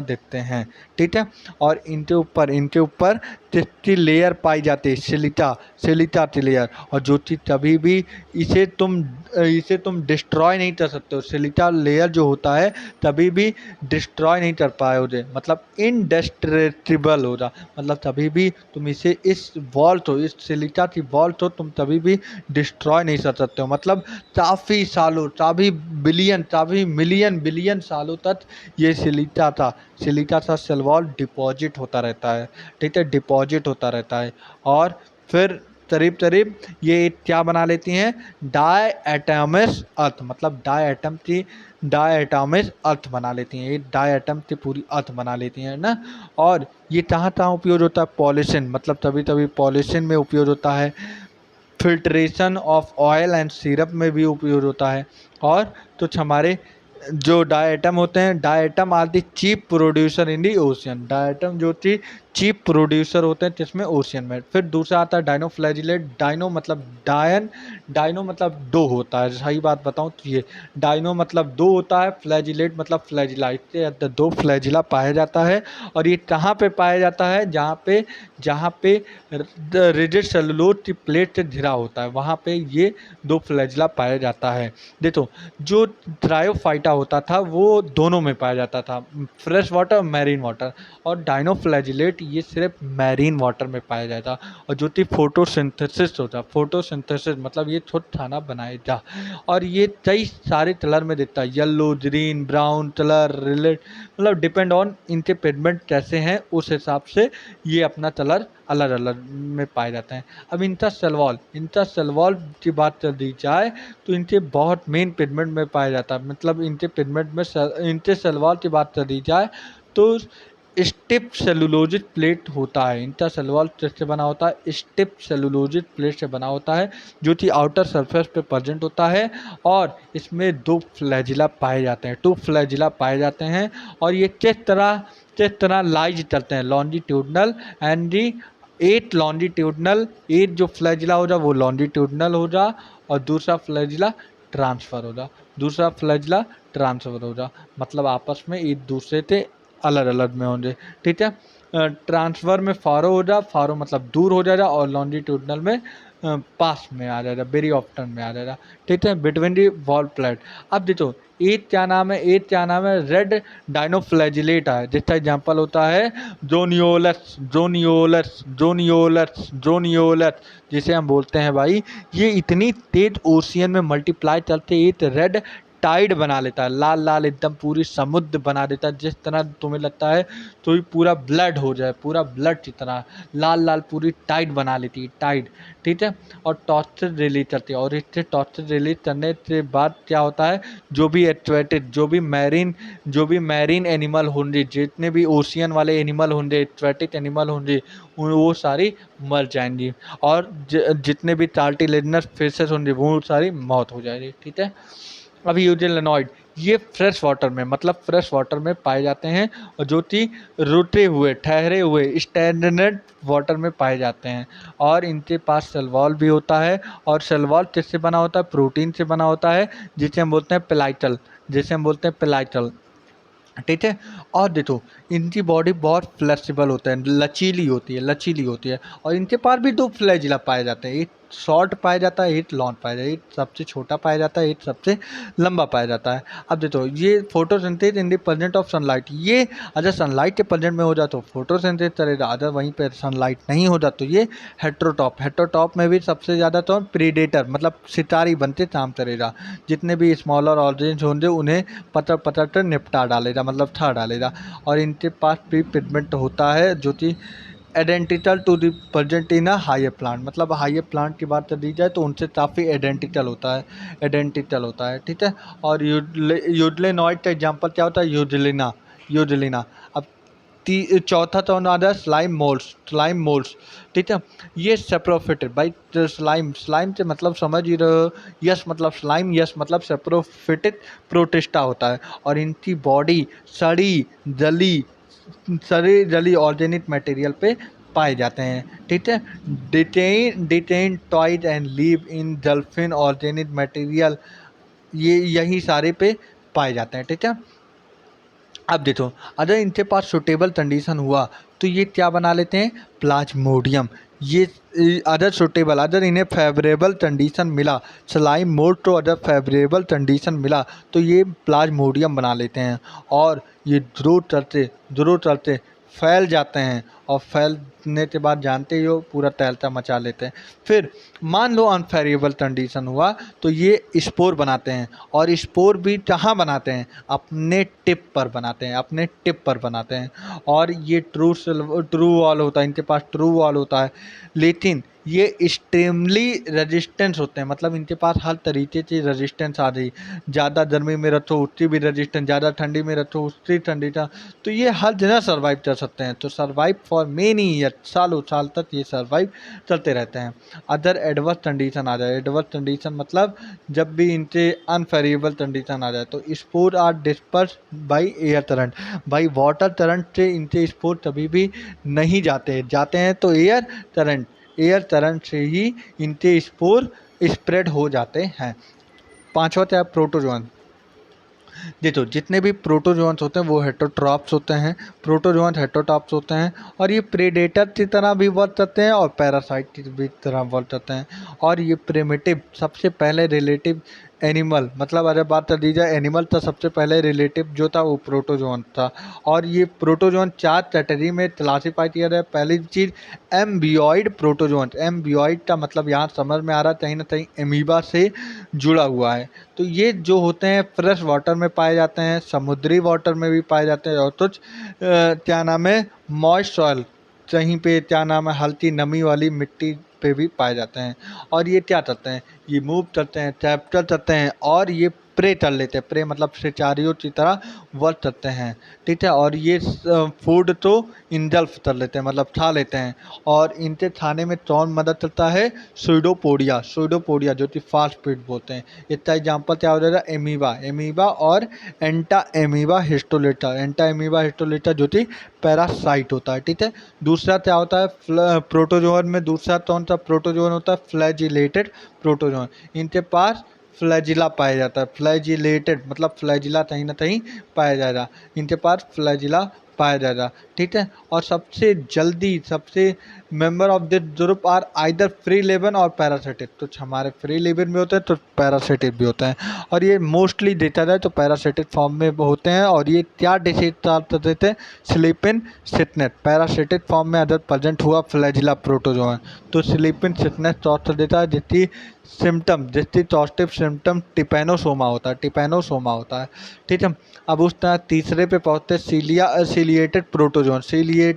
दिखते हैं, ठीक है। और इनके ऊपर जिसकी लेयर पाई जाती है सिलिका की लेयर, और जो चीज़ कभी भी इसे तुम डिस्ट्रॉय नहीं कर सकते हो, सिलिका लेयर जो होता है कभी भी डिस्ट्रॉय नहीं कर पाओगे, मतलब इनडेस्ट्रेटिबल होगा, मतलब तभी भी तुम इस सिलिका की वॉल तो तुम तभी भी डिस्ट्रॉय नहीं कर सकते हो, मतलब काफ़ी सालों काफ़ी मिलियन बिलियन सालों तक ये सिलिका सा सेल वॉल डिपॉजिट होता रहता है, ठीक है, डिपॉजिट होता रहता है। और फिर करीब ये क्या बना लेती हैं, डायएटमस अर्थ, मतलब डायएटमस अर्थ बना लेती हैं, ये डायएटम से पूरी अर्थ बना लेती हैं ना। और ये कहाँ कहाँ उपयोग होता है, पॉल्यूशन, मतलब तभी तभी पॉल्यूशन में उपयोग होता है, filtration of oil and syrup में भी उपयोग होता है। और तो हमारे जो डायटम होते हैं, diatom are the chief producer in the ocean, diatom जो थी चीप प्रोड्यूसर होते हैं जिसमें ओशियन में। फिर दूसरा आता है डाइनोफ्लैजिलेट, डाइनो मतलब डाइनो मतलब दो होता है, सही बात बताऊं तो ये डाइनो मतलब दो होता है, फ्लैजिलेट मतलब फ्लैजिला, इसके अंदर दो फ्लैजिला पाया जाता है। और ये कहाँ पे पाया जाता है, जहाँ पे रिजिड सेलुलोज की प्लेट से घिरा होता है, वहाँ पे ये दो फ्लैजिला पाया जाता है। देखो जो ट्रायोफाइटा होता था वो दोनों में पाया जाता था, फ्रेश वाटर, मैरीन वाटर। और डाइनोफ्लैजिलेट ये सिर्फ मैरीन वाटर में पाया जाता। और जो थी फोटोसिंथेसिस होता, फोटोसिंथेसिस मतलब ये खुद खाना बनाए जा। और ये कई सारे कलर में देता है, yellow, green, brown colour, relate मतलब डिपेंड ऑन इनके पिगमेंट कैसे हैं उस हिसाब से ये अपना कलर अलग अलग में पाए जाते हैं। अब इंटरसेल्युलर की बात कर दी जाए तो इनके बहुत मेन पिगमेंट में पाया जाता है, मतलब इनके पिगमेंट में इंटरसेल्युलर की बात कर दी जाए तो स्टिप सेलुलोजिक प्लेट होता है, इंटरसेल्युलर किससे बना होता है, स्टिप सेलुलोजिक प्लेट से बना होता है, जो कि आउटर सरफेस पे प्रेजेंट होता है। और इसमें दो फ्लैजिला पाए जाते हैं, टू फ्लैजिला पाए जाते हैं। और ये किस तरह लाइज करते हैं, लॉन्जिट्यूडनल एंड दी एट लॉन्जिट्यूडनल, एट जो फ्लैजिला हो जा वो लॉन्जिट्यूडनल हो जा, और दूसरा फ्लैजिला ट्रांसफ़र हो जा, मतलब आपस में एक दूसरे से अलग अलग में होंगे। ठीक है, ट्रांसफ़र में फारो हो जा, फारो मतलब दूर हो जाएगा, और लॉन्जिट्यूडनल में पास में आ जाएगा, वेरी ऑफ्टन में आ जाएगा। ठीक है, बिटवीन दी वॉल प्लेट। अब देखो एक क्या नाम है, रेड डाइनोफ्लैजिलेट है, जिसका एग्जाम्पल होता है जोनियोलस, जिसे हम बोलते हैं भाई, ये इतनी तेज ओशियन में मल्टीप्लाई करते एक रेड टाइड बना लेता है, लाल लाल एकदम पूरी समुद्र बना देता है, जिस तरह तुम्हें लगता है तो ये पूरा ब्लड हो जाए, पूरा ब्लड की तरह लाल लाल पूरी टाइड बना लेती है, टाइड। ठीक है, और टॉक्सिन रिलीज करती है, और इससे टॉक्सिन रिलीज करने के बाद क्या होता है, जो भी एक्वेटिक जो भी मैरीन एनिमल होंगे, जितने भी ओशियन वाले एनिमल होंगे, एक्वेटिक एनिमल होंगे, वो सारी मर जाएंगी। और जितने भी कार्टिलेजिनस फिशेस होंगे वो सारी मौत हो जाएगी। ठीक है, अभी यूजेलेनॉइड ये फ्रेश वाटर में पाए जाते हैं, और जो कि ठहरे हुए स्टैग्नेंट वाटर में पाए जाते हैं। और इनके पास सेल वॉल भी होता है, और सेल वॉल किससे बना होता है, प्रोटीन से बना होता है, जिसे हम बोलते हैं पेलाइटल। ठीक है, और देखो इनकी बॉडी बहुत फ्लेक्सिबल होता है, लचीली होती है। और इनके पास भी दो फ्लैजिला पाए जाते हैं, एक शॉर्ट पाया जाता है, एक लॉन्ग पाया जाता है, एक सबसे छोटा पाया जाता है, एक सबसे लंबा पाया जाता है। अब देखो ये photosynthesis in the present of sunlight, ये अगर सनलाइट के प्रेजेंट में हो जाए तो फोटोसिंथेसिस करेगा, अगर वहीं पर सनलाइट नहीं हो जाए तो ये हेट्रोटॉप में भी सबसे ज़्यादा तो प्रीडेटर मतलब शिकारी बनते काम करेगा, जितने भी स्मॉलर ऑर्गेन्स होंगे उन्हें पतर कर निपटा डालेगा, मतलब था डालेगा। और इनके पास भी पिगमेंट होता है जो कि identical to the present in a higher plant, मतलब हायर प्लांट की बात कर दी जाए तो उनसे काफ़ी आइडेंटिकल होता है। ठीक है, और यूडलेनॉइड का एग्जांपल क्या होता है, यूडलिना। अब चौथा तो आता है स्लाइम मोल्स। ठीक है, ये सेप्रोफिटेड भाई, स्लाइम से मतलब समझ ही रहे हो, यस मतलब स्लाइम, यस मतलब सेप्रोफिटेड प्रोटिस्टा होता है। और इनकी बॉडी सड़ी जली ऑर्गेनिक मटेरियल पे पाए जाते हैं। ठीक है, detain toys and live in dolphin organic material, ये यही सारे पे पाए जाते हैं। ठीक है, अब देखो अगर इनके पास सुटेबल कंडीशन हुआ तो ये क्या बना लेते हैं, प्लाज्मोडियम। ये अदर इन्हें फेवरेबल कंडीशन मिला, स्लाइम मोल्ड तो अदर फेवरेबल कंडीशन मिला तो ये प्लाज्मोडियम बना लेते हैं। और ये ज़रूर चलते फैल जाते हैं, और जीतने के बाद जानते ही हो पूरा तहलका मचा लेते हैं। फिर मान लो अनफेवरेबल कंडीशन हुआ तो ये स्पोर बनाते हैं, और स्पोर भी कहाँ बनाते हैं, अपने टिप पर बनाते हैं, अपने टिप पर बनाते हैं। और ये ट्रू वॉल होता है, इनके पास ट्रू वॉल होता है, लेकिन ये एक्सट्रीमली रेजिस्टेंस होते हैं, मतलब इनके पास हर तरीके की रेजिस्टेंस आ गई। ज़्यादा गर्मी में रखो उसकी भी रेजिस्टेंस, ज़्यादा ठंडी में रखो उसकी ठंडी था, तो ये हर जगह सर्वाइव कर सकते हैं। तो सर्वाइव फॉर मेनी ईयर, सालों साल तक ये सर्वाइव चलते रहते हैं। अदर एडवर्स कंडीशन आ जाए, एडवर्स कंडीशन मतलब जब भी इनके अनफेवरेबल कंडीशन आ जाए, तो spore are disperse by air current. भाई वाटर करंट से इनके स्पोर कभी भी नहीं जाते हैं तो एयर करंट से ही इनके स्पोर स्प्रेड हो जाते हैं। पांचवा क्या है, प्रोटोजोन। देखो जितने भी प्रोटोजोन्स होते हैं वो हेटरोट्रॉप्स होते हैं, प्रोटोजोन्स हेटरोट्रॉप्स होते हैं, और ये प्रेडेटर की तरह भी वर्क करते हैं और पैरासाइट की भी तरह वर्क करते हैं। और ये प्रिमिटिव, सबसे पहले रिलेटिव एनिमल, मतलब अगर बात कर दी जाए एनिमल, तो सबसे पहले रिलेटिव जो था वो प्रोटोजोन था। और ये प्रोटोजोन 4 कैटेगरी में क्लासीफाई किया गया है। पहली चीज़ एम्बियॉइड प्रोटोजोन। एम्बियॉइड का मतलब यहाँ समझ में आ रहा है कहीं ना कहीं एमीबा से जुड़ा हुआ है। तो ये जो होते हैं फ्रेश वाटर में पाए जाते हैं, समुद्री वाटर में भी पाए जाते हैं, और कुछ क्या नाम है मॉइस्ट सॉइल, कहीं पे क्या नाम है हल्की नमी वाली मिट्टी पे भी पाए जाते हैं। और ये क्या करते हैं, ये मूव करते हैं, कैप्चर करते हैं, और ये प्रे कर लेते हैं। प्रे मतलब शिकारियों की तरह वर्क करते हैं, ठीक है। और ये फूड तो इंगल्फ कर लेते हैं, मतलब खा लेते हैं। और इनके खाने में कौन मदद करता है, सुडोपोडिया जो कि फास्ट फूड बोलते हैं। इसका एग्जाम्पल क्या हो जाएगा, एमीबा और एंटा एमीबा हिस्टोलेटा। एंटा एमीबा हिस्टोलेटा जो कि पैरासाइट होता है, ठीक है। दूसरा क्या होता है प्रोटोजोन में, दूसरा कौन सा प्रोटोजोन होता है, फ्लैजिलेटेड प्रोटोजोन। इनके पास फ्लैजिला पाया जाता है, फ्लैजिलेटेड मतलब फ्लैजिला कहीं ना कहीं पाया जाएगा, इनके पास फ्लैजिला पाया जाएगा, ठीक है। और सबसे जल्दी सबसे member of this group are either free living और पैरासिटिक। तो हमारे फ्री लिविंग भी होते हैं तो पैरासिटिक भी होते हैं, और ये मोस्टली देखा जाए तो पैरासिटिक फॉर्म में होते हैं। और ये क्या डिसीज चाहते देते हैं, sleep in sickness. Parasitic form में अगर प्रेजेंट हुआ फ्लैजिला प्रोटोजोआ तो स्लीप इन सिकनेस चौथ देता है, जिसकी पॉजिटिव सिम्टम टिपैनोसोमा होता है, ठीक है। अब उस तरह तीसरे पे पहुंचते हैं सिलिएटेड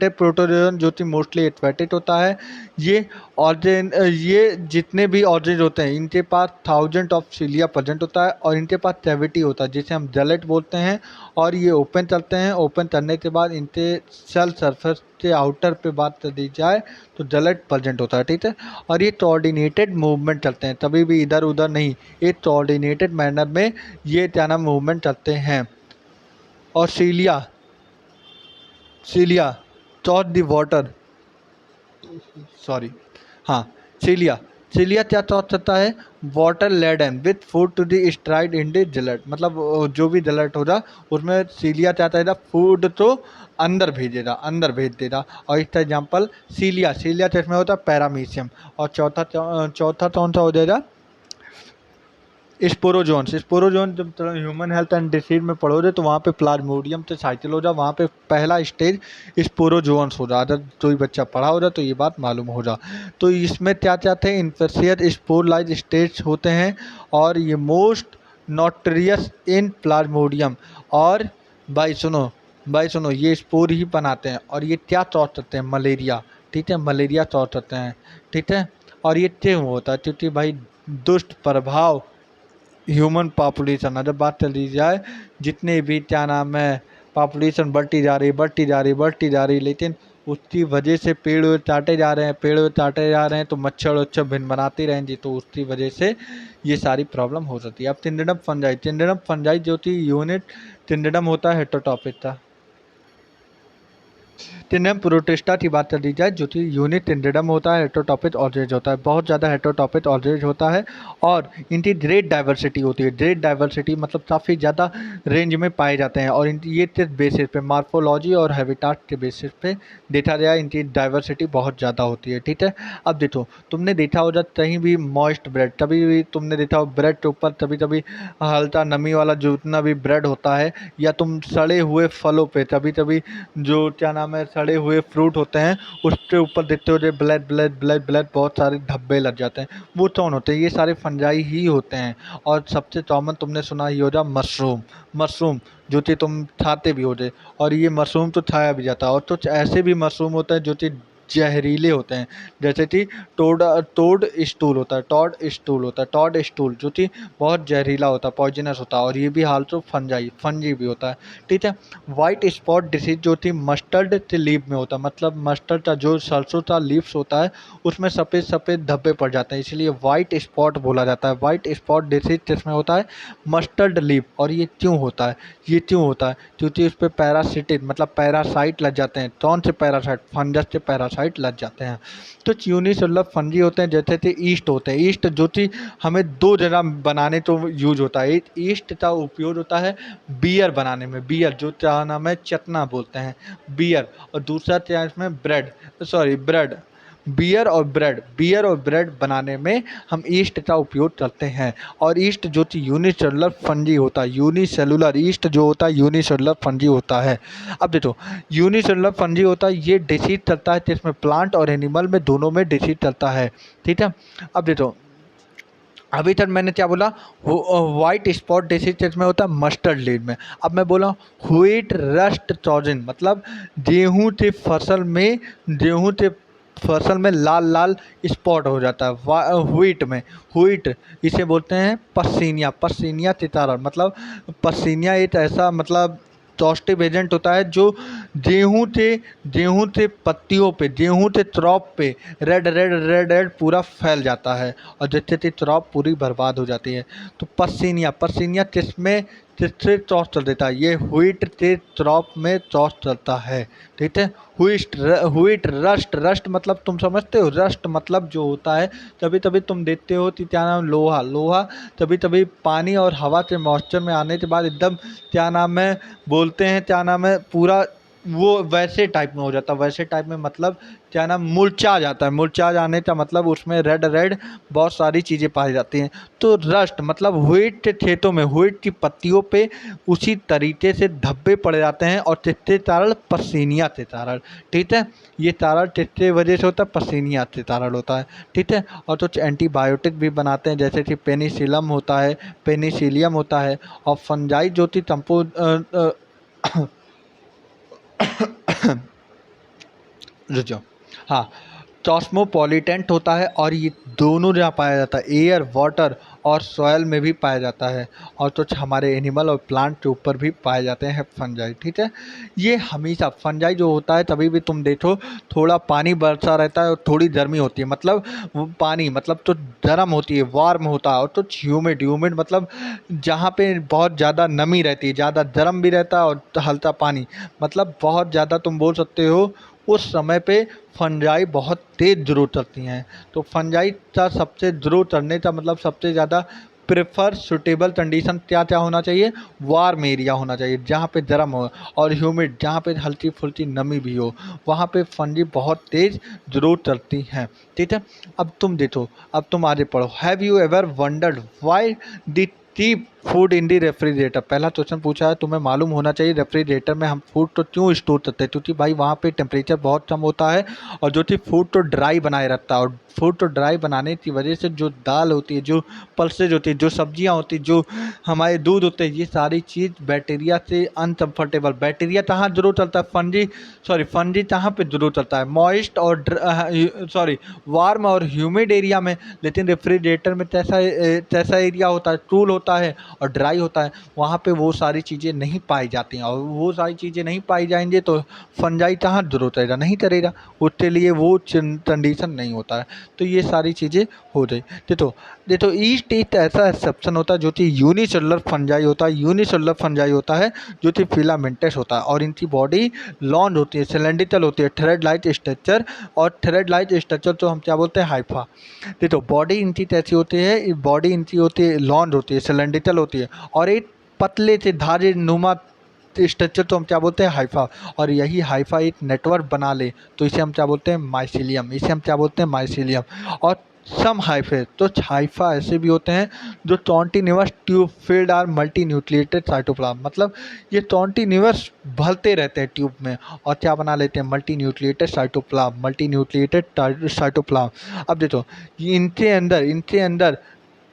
प्रोटोजोन जो कि मोस्टली एक्वेटिक होता है। ये जितने भी ऑर्गेन होते हैं इनके पास 1000 ऑफ सीलिया प्रेजेंट होता है, और इनके पास कैविटी होता है जिसे हम जलेट बोलते हैं। और ये ओपन चलते हैं, ओपन करने के बाद इनके सेल सरफेस के आउटर पे बात कर दी जाए तो जलेट प्रेजेंट होता है, ठीक है। और ये कोऑर्डिनेटेड मूवमेंट चलते हैं, तभी भी इधर उधर नहीं, एक कोऑर्डिनेटेड मैनर में ये क्या नाम मूवमेंट चलते हैं। और cilia taught the water, sorry, हाँ, सीलिया सीलिया क्या टॉट करता है, water laden with food to the stride in the gullet. मतलब जो भी जलट होगा उसमें सीलिया चाहता है फूड तो अंदर भेज देगा। और इसका एग्जाम्पल सीलिया चेस्ट में होता है पैरामीशियम। और चौथा कौन सा हो जाएगा, स्पोरोजोन्स जब ह्यूमन हेल्थ एंड डिसीज में पढ़ोगे तो वहाँ पे प्लाज्मोडियम से साइकिल हो जा, वहाँ पे पहला स्टेज स्पोरोजोन्स हो जा। अगर कोई बच्चा पढ़ा हो जा तो ये बात मालूम हो जा। तो इसमें क्या थे, इन्फेक्शियस स्पोरलाइज स्टेज होते हैं, और ये मोस्ट नोटरियस इन प्लाज्मोडियम। और भाई सुनो ये स्पोर ही बनाते हैं, और ये क्या चौथ करते हैं, मलेरिया, ठीक है, मलेरिया चौथ करते हैं, ठीक है। और ये क्यों होता है, क्योंकि भाई दुष्ट प्रभाव ह्यूमन पॉपुलेशन, अगर बात चली जाए जितने भी क्या नाम है पॉपुलेशन बढ़ती जा रही, लेकिन उसकी वजह से पेड़ काटे जा रहे हैं, तो मच्छर वच्छर भिन्न बनाती रहेंगी, तो उसकी वजह से ये सारी प्रॉब्लम हो सकती है। अब टिंडनम फंजाई जो कि यूनिट टिंडनम होता है हेटरोटॉपिक का। टिंडनम प्रोटिस्टा की बात कर दी जाए जो कि यूनिट टिंडनम होता है, हेटरोटॉपिक ऑर्डरेज होता है, बहुत ज़्यादा हेटरोटॉपिक ऑर्डरेज होता है। और इनकी ग्रेट डाइवर्सिटी होती है, ग्रेट डाइवर्सिटी मतलब काफ़ी ज़्यादा रेंज में पाए जाते हैं। और ये किस बेसिस पे, मार्फोलॉजी और हैबिटाट के बेसिस पे देखा गया इनकी डाइवर्सिटी बहुत ज़्यादा होती है, ठीक है। अब देखो तुमने देखा होगा कहीं भी मॉइस्ट ब्रेड, कभी भी तुमने देखा हो ब्रेड के ऊपर कभी कभी हल्का नमी वाला जितना भी ब्रेड होता है, या तुम सड़े हुए फलों पे कभी कभी जो क्या नाम है सड़े हुए फ्रूट होते हैं उसके ऊपर देखते हो जो ब्लैक ब्लैक ब्लैक ब्लैक बहुत सारे धब्बे लग जाते हैं, वो कौन होते हैं? ये सारे फंजाई ही होते हैं। और सबसे कॉमन तुमने सुना ही होगा मशरूम। मशरूम जो कि तुम खाते भी होते, और ये मशरूम तो खाया भी जाता है। और कुछ ऐसे भी मशरूम होते हैं जो कि जहरीले होते हैं, जैसे कि टोड टोड स्टूल होता है, टॉड स्टूल होता है, टॉड स्टूल जो कि बहुत जहरीला होता है, पॉइजनस होता है, और ये भी हालसो फंजी भी होता है। ठीक है। वाइट स्पॉट डिसीज जो थी मस्टर्ड के लीफ में होता है, मतलब मस्टर्ड का जो सरसों का लीव्स होता है उसमें सफ़ेद सफ़ेद धब्बे पड़ जाते हैं, इसलिए वाइट स्पॉट बोला जाता है। वाइट स्पॉट डिसीज किसमें होता है? Mustard leaf. और ये क्यों होता है? ये क्यों होता है? क्योंकि उस पर पैरासिटिक मतलब पैरासाइट लग जाते हैं। कौन से पैरासाइट? फंगस के पैरासाइट लग जाते हैं। तो यूनिसेलुलर फंजी होते हैं, जैसे थे ईस्ट होते हैं। ईस्ट जो कि हमें दो जगह बनाने तो यूज होता है। ईस्ट का उपयोग होता है बियर बनाने में, बियर जो क्या नाम है, चटना बोलते हैं, बियर। और दूसरा क्या है इसमें? Bread, sorry bread. बियर और ब्रेड बनाने में हम ईस्ट का उपयोग करते हैं। और ईस्ट जो कि यूनिसेलुलर फंजी होता है, यूनिसेलुलर ईस्ट जो होता है यूनिसेलुलर फंजी होता है। अब देखो, यूनिसेलुलर फंजी होता है, ये डिसीज करता है जिसमें प्लांट और एनिमल में दोनों में डिसीज करता है। ठीक है। अब देखो, अभी तक मैंने क्या बोला? वाइट स्पॉट डिसीज में होता है मस्टर्ड लीफ में। अब मैं बोला व्हीट रस्ट टॉजिन, मतलब गेहूं के फसल में लाल लाल स्पॉट हो जाता है व्हीट में। व्हीट इसे बोलते हैं पसीनिया, पसीनिया तितारा, मतलब पसीनिया एक ऐसा मतलब टॉस्टिव एजेंट होता है जो गेहूं से पत्तियों पे, गेहूं से क्रॉप पे रेड रेड रेड रेड पूरा फैल जाता है, और जिससे कि क्रॉप पूरी बर्बाद हो जाती है। तो पसीनिया, पसीनिया किससे क्रॉस चल देता है? ये व्हीट के क्रॉप में क्रॉस चलता है। ठीक है। व्हीट रस्ट, रस्ट मतलब तुम समझते हो? रस्ट मतलब जो होता है, तभी तभी तुम देखते हो कि क्या नाम, लोहा, लोहा तभी तभी पानी और हवा के मॉइस्चर में आने के बाद एकदम क्या नाम है बोलते हैं, क्या नाम है, पूरा वो वैसे टाइप में हो जाता है। वैसे टाइप में मतलब क्या नाम, मुरझा जाता है। मुरझा जाने का मतलब उसमें रेड रेड बहुत सारी चीज़ें पाई जाती हैं। तो रस्ट मतलब व्हीट के खेतों में, व्हीट की पत्तियों पे उसी तरीके से धब्बे पड़ जाते हैं, और किसके कारण? पसीनिया के कारण। ठीक है। ये कारण किसके वजह से होता है? पसीनिया के कारण होता है। ठीक है। और कुछ एंटीबायोटिक भी बनाते हैं, जैसे कि पेनिसिलम होता है, पेनिसिलियम होता है। और फंजाई जो थी तंपो रुक जाओ। हाँ, कॉस्मोपॉलिटेंट होता है, और ये दोनों जगह पाया जाता है, एयर, वाटर और सॉयल में भी पाया जाता है। और कुछ हमारे एनिमल और प्लांट के ऊपर भी पाए जाते हैं फंजाई। ठीक है। ये हमेशा फंजाई जो होता है, तभी भी तुम देखो थोड़ा पानी बरसा रहता है और थोड़ी गर्मी होती है, मतलब वो पानी मतलब तो गर्म होती है, वार्म होता है, और तो ह्यूमिड, ह्यूमिड मतलब जहाँ पे बहुत ज़्यादा नमी रहती है, ज़्यादा गर्म भी रहता है और हल्का पानी, मतलब बहुत ज़्यादा तुम बोल सकते हो उस समय पे फंजाई बहुत तेज़ ग्रोथ करती हैं। तो फंजाई का सबसे ग्रोथ करने का मतलब सबसे ज़्यादा प्रेफर सुटेबल कंडीशन क्या क्या होना चाहिए? वार्म एरिया होना चाहिए जहाँ पे गर्म हो, और ह्यूमिड जहाँ पे हल्की फुल्की नमी भी हो, वहाँ पे फंजी बहुत तेज़ ग्रोथ करती हैं। ठीक है। अब तुम देखो, अब तुम आगे पढ़ो। Have you ever wondered why the keep food in the refrigerator? पहला क्वेश्चन पूछा है, तुम्हें मालूम होना चाहिए रेफ्रिजरेटर में हम फूड तो क्यों स्टोर करते हैं? क्योंकि भाई वहाँ पे टेम्परेचर बहुत कम होता है, और जो कि फूड तो ड्राई बनाए रखता है। और फूड तो ड्राई बनाने की वजह से जो दाल होती है, जो पल्सेज होती है, जो सब्जियाँ होती है, जो हमारे दूध होते हैं, ये सारी चीज़ बैक्टीरिया से अनकम्फर्टेबल। बैक्टीरिया कहाँ जरूर चलता है? फंजी कहाँ पे जरूर चलता है? मॉइस्ट और वार्म और ह्यूमिड एरिया में। लेकिन रेफ्रिजरेटर में कैसा एरिया होता है? कूल होता है और ड्राई होता है, वहाँ पे वो सारी चीज़ें नहीं पाई जाती हैं। और वो सारी चीज़ें नहीं पाई जाएंगे तो फंजाई कहाँ ग्रोथ करेगा? नहीं करेगा, उसके लिए वो कंडीशन नहीं होता है। तो ये सारी चीज़ें हो गई। देखो देखो, ईस्ट एक ऐसा एक्सेप्शन होता है जो कि यूनिसेलुलर फंजाई होता है। यूनिसेलुलर फंजाई होता है जो कि फिलामेंटस होता है, और इनकी बॉडी लॉन्ग होती है, सिलेंड्रिकल होती है, थ्रेड लाइट स्ट्रक्चर। और थ्रेड लाइट स्ट्रक्चर तो हम क्या बोलते हैं? हाइफा। देखो बॉडी इनकी कैसी होती है? बॉडी इनकी होती है लॉन्ग होती है, सिलेंड्रिकल होती है, और एक पतले से धागे नुमा स्ट्रक्चर तो हम क्या बोलते हैं? हाइफा। और यही हाइफा एक नेटवर्क बना ले तो इसे हम क्या बोलते हैं? माइसीलियम। इसे हम क्या बोलते हैं? माइसीलियम। और सम हाइफे, तो हाइफा ऐसे भी होते हैं जो continuous tube filled are multinucleated cytoplasm, मतलब ये कॉन्टिन्यूअस भलते रहते हैं ट्यूब में और क्या बना लेते हैं, multi nucleated cytoplasm, multi nucleated cytoplasm. अब देखो इनके अंदर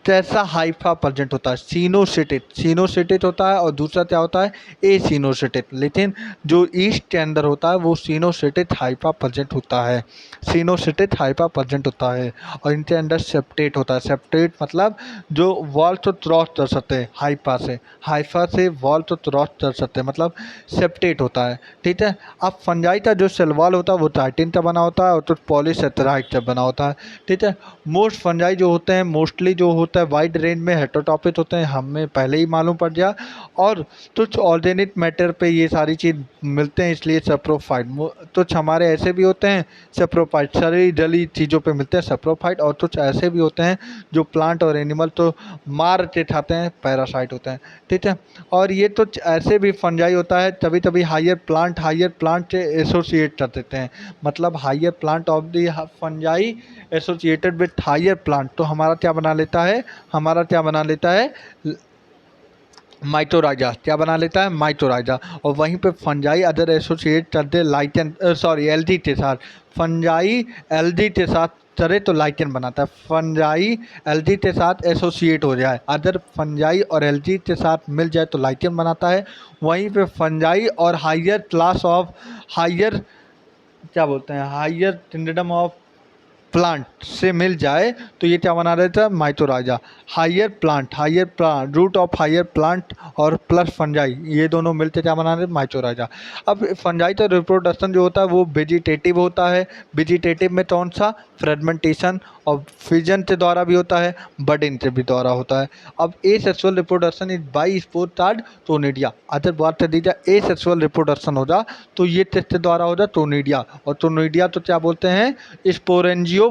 कैसा हाइफा प्रेजेंट होता है, सीनोसिटेट होता है और दूसरा क्या होता है, ए सीनोसिटेट, लेकिन जो ईस्ट के अंदर होता है वो सीनोसिटेट हाइफा प्रेजेंट होता है, सीनोसिटेट हाइफा प्रेजेंट होता है। और इनके अंदर सेप्टेट होता है, सेप्टेट मतलब जो वॉल तो क्रॉस कर सकते हैं, हाइफा से वॉल तो क्रॉस कर सकते हैं, मतलब सेप्टेट होता है। ठीक है। अब फंजाई का जो सेल वॉल होता है वो टाइटिन का बना होता है और तो पॉलीसेटेराइड से बना होता है। ठीक है। मोस्ट फंजाई जो होते हैं मोस्टली जो होता है वाइड रेंज में हेटेरोटॉपिक होते हैं, हमें पहले ही मालूम पड़ गया, और कुछ ऑर्गेनिक मैटर पे ये सारी चीज़ मिलते हैं, इसलिए सेप्रोफाइट। कुछ हमारे ऐसे भी होते हैं सेप्रोफाइट, सारी जली चीज़ों पे मिलते हैं सेप्रोफाइट, और कुछ ऐसे भी होते हैं जो प्लांट और एनिमल तो मार के खाते हैं, पैरासाइट होते हैं। ठीक है। और ये तो ऐसे भी फंजाई होता है, तभी तभी हायर प्लांट से एसोसिएट कर देते हैं, मतलब higher plant of the fungi associated with higher plant, तो हमारा क्या बना लेता है माइटोराइजा, क्या बना लेता है माइटोराइजा। और वहीं पे फंजाई अदर एसोसिएट कर दे लाइकेन, सॉरी एल्गी के साथ, फंजाई एल्गी के साथ चले तो लाइकेन बनाता है, फंजाई एल्गी के साथ एसोसिएट हो जाए, अदर फंजाई और एल्गी के साथ मिल जाए तो लाइकेन बनाता है। वहीं पे फंजाई और हायर क्लास ऑफ हायर क्या बोलते हैं हायर किंगडम ऑफ प्लांट से मिल जाए तो ये क्या बना देता है mycorrhiza. Higher plant root of higher plant और प्लस फंजाई, ये दोनों मिलते क्या बना देते माइटोराइजा। अब फंजाई का रिप्रोडक्शन जो होता है वो वेजिटेटिव होता है, वेजिटेटिव में कौन सा फ्रेगमेंटेशन और फिजन के द्वारा भी होता है, बडिंग के भी द्वारा होता है। अब asexual reproduction is by spore called conidia, other बात कर दीजिए ए सेक्सुअल रिप्रोडक्शन होगा तो ये किसके द्वारा होगा टोनिडिया, और टोनिडिया तो क्या बोलते हैं स्पोरेंजियो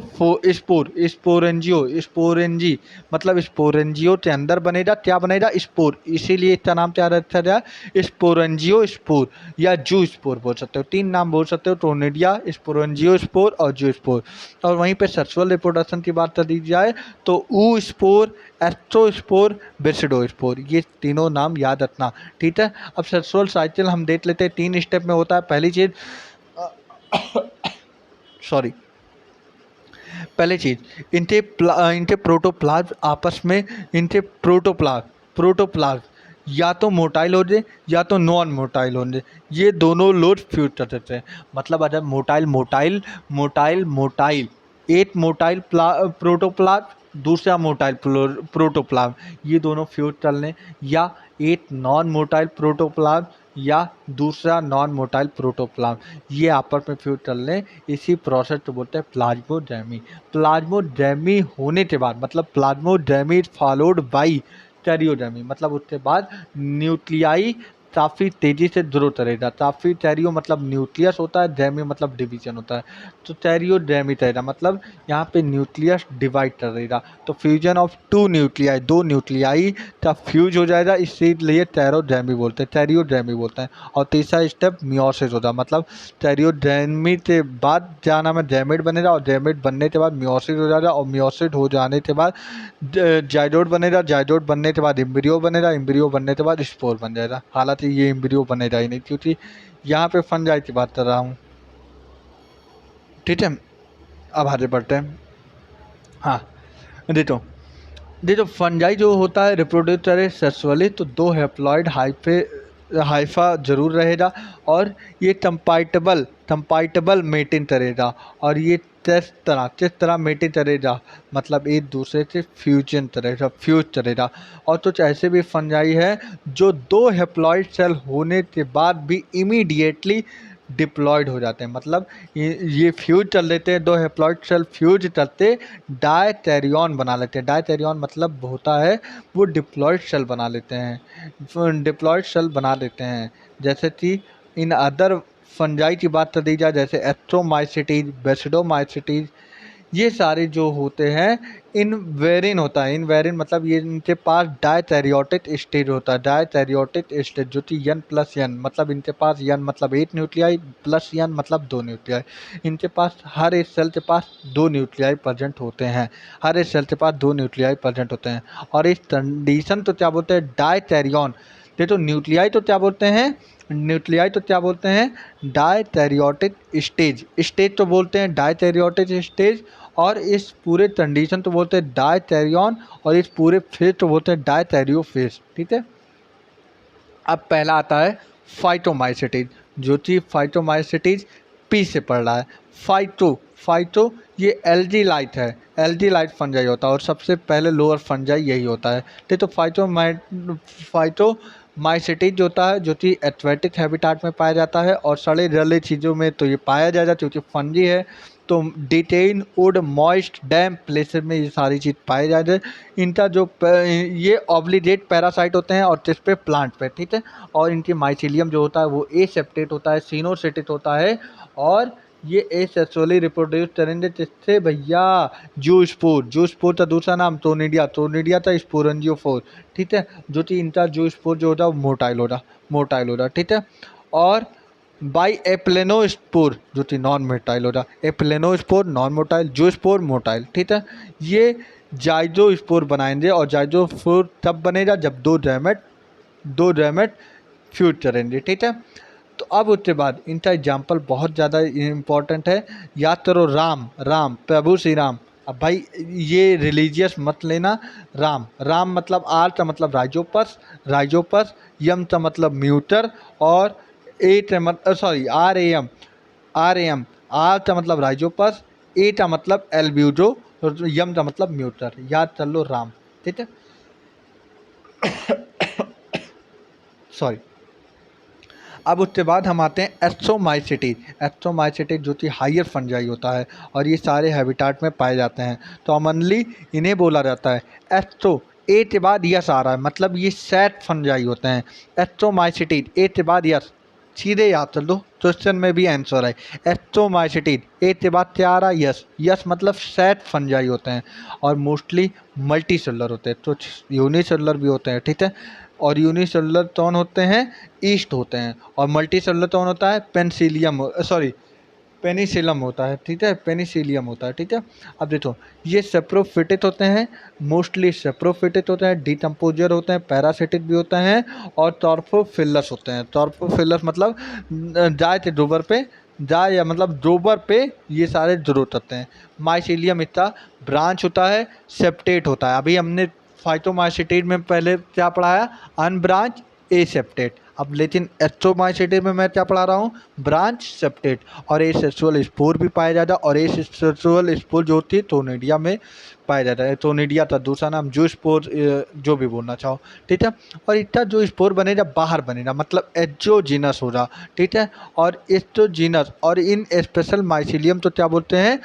स्पोरेंजी, मतलब स्पोरेंजियो के अंदर बनेगा क्या बनेगा स्पोर, इसीलिए इसका नाम क्या रखा गया स्पोरेंजियो स्पोर या जू स्पोर बोल सकते हो, तीन नाम बोल सकते हो, टोनिडिया, स्पोरेंजियो स्पोर और जू स्पोर। और वहीं पे सेक्सुअल रिप्रोडक्शन की बात कर दी जाए तो ऊ स्पोर, एस्ट्रोस्पोर, बेसिडोस्पोर, ये तीनों नाम याद रखना। ठीक है। अब सेक्सुअल साइकिल हम देख लेते हैं, 3 स्टेप में होता है। पहली चीज़ सॉरी पहली चीज़ इनके प्रोटोप्लाज्म आपस में, इनके प्रोटोप्लाज्म या तो मोटाइल हो जाए या तो नॉन मोटाइल हो जाए, ये दोनों लोड फ्यूज कर सकते हैं। मतलब अगर मोटाइल एक मोटाइल प्रोटोप्लाज्म दूसरा मोटाइल प्रोटोप्लाज्म, ये दोनों फ्यूज कर लें, या एक नॉन मोटाइल प्रोटोप्लाज्म या दूसरा नॉन मोटाइल प्रोटोप्लाज्म, ये आपस में फ्यूज कर लें, इसी प्रोसेस को बोलते हैं प्लाज्मोडेमी। प्लाज्मोडेमी होने के बाद, मतलब प्लाज्मोडेमी फॉलोड बाई कैरियोडेमी, मतलब उसके बाद न्यूक्लियाई काफ़ी तेज़ी से ग्रो करेगा, काफ़ी कैरियो मतलब न्यूक्लियस होता है, डेमी मतलब डिवीजन होता है, तो कैरियोडेमी करेगा मतलब यहाँ पे न्यूक्लियस डिवाइड करेगा, तो फ्यूजन ऑफ टू न्यूक्लियाई, दो न्यूक्लियाई का फ्यूज हो जाएगा, इसीलिए कैरियोडेमी बोलते हैं। और तीसरा स्टेप मियोसिस होता है, मतलब कैरियोडेमी के बाद क्या नाम है गैमेट बनेगा, और गैमेट बनने के बाद मियोसिस हो जाएगा, और मियोसिस हो जाने के बाद जाइगोट बनेगा, जाइगोट बनने के बाद एम्ब्रियो बनेगा, एम्ब्रियो बनने के बाद स्पोर बन जाएगा। हालांकि ये एम्ब्रियो बनेगा ही नहीं क्योंकि यहाँ पे फंजाई की बात कर रहा हूँ। ठीक है। अब आगे बढ़ते हैं। हाँ देखो देखो फंजाई जो होता है रिप्रोड्यूस करे सेक्सुअली तो दो हैप्लॉइड हाइफा जरूर रहेगा, और ये कंपाइटेबल मेटिंग करेगा, और ये किस तरह मेटिंग करेगा, मतलब एक दूसरे से फ्यूज करेगा। और कुछ ऐसे भी फंजाई है जो दो हैप्लॉइड सेल होने के बाद भी इमीडिएटली डिप्लॉयड हो जाते हैं, मतलब ये फ्यूज कर लेते हैं, दो हैप्लॉइड सेल फ्यूज करते डायथेरियन बना लेते हैं। डायथेरियन मतलब होता है वो डिप्लॉयड सेल बना लेते हैं, जैसे कि इन अदर फंजाई की बात कर दी जाए जैसे एस्ट्रोमाइसिटीज, बेसिडोमाइसिटीज, ये सारे जो होते हैं इनवेरिन होता है। इनवेरिन मतलब ये इनके पास डायथैरियोटिक स्टेज होता है। डायथैरियोटिक स्टेज जो कि n+n मतलब इनके पास n मतलब 8 न्यूक्लियाई प्लस n मतलब 2 न्यूक्लियाई। इनके पास हर एक सेल के पास 2 न्यूक्लियाई प्रेजेंट होते हैं। हर एक सेल के पास 2 न्यूक्लियाई प्रेजेंट होते हैं। और इस कंडीशन तो क्या बोलते हैं, डायथैरियन। ये तो न्यूक्लियाई तो क्या बोलते हैं, न्यूक्लियाई तो क्या बोलते हैं, डायथैरियोटिक स्टेज। स्टेज तो बोलते हैं डायथैरियोटिक स्टेज, और इस पूरे कंडीशन तो बोलते हैं डायथैरियन, और इस पूरे फेज तो बोलते हैं डायथैरियोफेज। ठीक है। अब पहला आता है फाइटोमाइसिटीज, जो कि फाइटोमाइसिटीज पी से पढ़ रहा है। फाइटो ये एल्गी लाइट है। एल्गी लाइट फंजाई होता है, और सबसे पहले लोअर फंजाई यही होता है। ठीक, तो फाइटोमाइसिटीज जो होता है, जो कि एक्वेटिक हैबिटाट में पाया जाता है, और सड़े गले चीज़ों में तो ये पाया जाएगा क्योंकि फंजी है। तो detain would moist dam places में ये सारी चीज़ पाई जाती है। इनका जो ये ऑब्लिगेट पैरासाइट होते हैं, और जिस पे प्लांट पे। ठीक है। और इनकी माइसीलियम जो होता है वो एसेप्टेट होता है, सिनोसेटेट होता है, और ये एसेक्सुअली रिप्रोड्यूस करेंगे जिससे भैया जूस्पोर का दूसरा नाम टोनिडिया था स्पोरेंजियोफोर। ठीक है। जो कि इनका जूस्पोर जो होता है वो मोटाइल होता। ठीक है। और बाई एप्लेनोस्पोर जो कि नॉन मोटाइल होता। Aplanospore non motile, zoospore motile. ठीक है। ये जाइजोस्पोर बनाएंगे, और जाइजोस्पोर तब बनेगा जब दो गैमेट फ्यूज करेंगे। ठीक है। तो अब उसके बाद इनका एग्जाम्पल बहुत ज़्यादा इम्पोर्टेंट है। याद करो, राम प्रभु श्री राम। अब भाई ये रिलीजियस मत लेना। राम मतलब आर का मतलब राइजोपस, यम का मतलब म्यूटर, और ए का मतलब sorry R A M R का मतलब राइजोपस, ए का मतलब एल्ब्यूजो, और यम का मतलब म्यूटर। याद कर लो राम। ठीक है। सॉरी। अब उसके बाद हम आते हैं एस्ट्रोमाइसिटीज जो कि हायर फंजाई होता है, और ये सारे हैबिटाट में पाए जाते हैं। तो कॉमनली इन्हें बोला जाता है एस्ट्रो, ए के बाद यस आ रहा है, मतलब ये सैट फंजाई होते हैं। एस्ट्रोमाइसिटीज ए के बाद यस, सीधे याद कर दो, क्वेश्चन में भी आंसर है। एस्ट्रोमाइसिटीज ए के बाद क्या आ रहा है, यस मतलब सैट फंजाई होते हैं, और मोस्टली मल्टी सेलुलर होते हैं, तो यूनिसेलुलर भी होते हैं। ठीक है। और यूनिसेलुलर कौन होते हैं, ईस्ट होते हैं, और मल्टी सेलुलर कौन होता है, पेनिसिलम होता है। ठीक है। पेनिसिलियम होता है। ठीक है। अब देखो, ये सेप्रोफिटिक होते हैं, मोस्टली सेप्रोफिटिक होते हैं, डिकम्पोजर होते हैं, पैरासिटिक भी होते हैं, और टॉर्फोफिलस होते हैं। टॉर्फोफिलस मतलब जाए थे दोबर पे, जाए या मतलब दोबर पे ये सारे जरूरत होते हैं। माइसिलियम इतना ब्रांच होता है, सेप्टेट होता है। अभी हमने फाइटोमाइसिटीज में पहले क्या पढ़ाया, अनब्रांच एसेप्टेट। अब लेकिन एस्ट्रोमाइसिटीज में मैं क्या पढ़ा रहा हूँ, ब्रांच सेप्टेट। और एसेक्सुअल स्पोर भी पाया जाता है, और एसेक्सुअल स्पोर जो होती है टोनिडिया में पाया जाता है। टोनिडिया का दूसरा नाम जो स्पोर, जो भी बोलना चाहो। ठीक है। और इसका जो स्पोर बनेगा बाहर बनेगा, मतलब एक्सोजीनस होगा। ठीक है। और एक्सोजीनस, और इन स्पेशल माइसिलियम तो क्या बोलते हैं,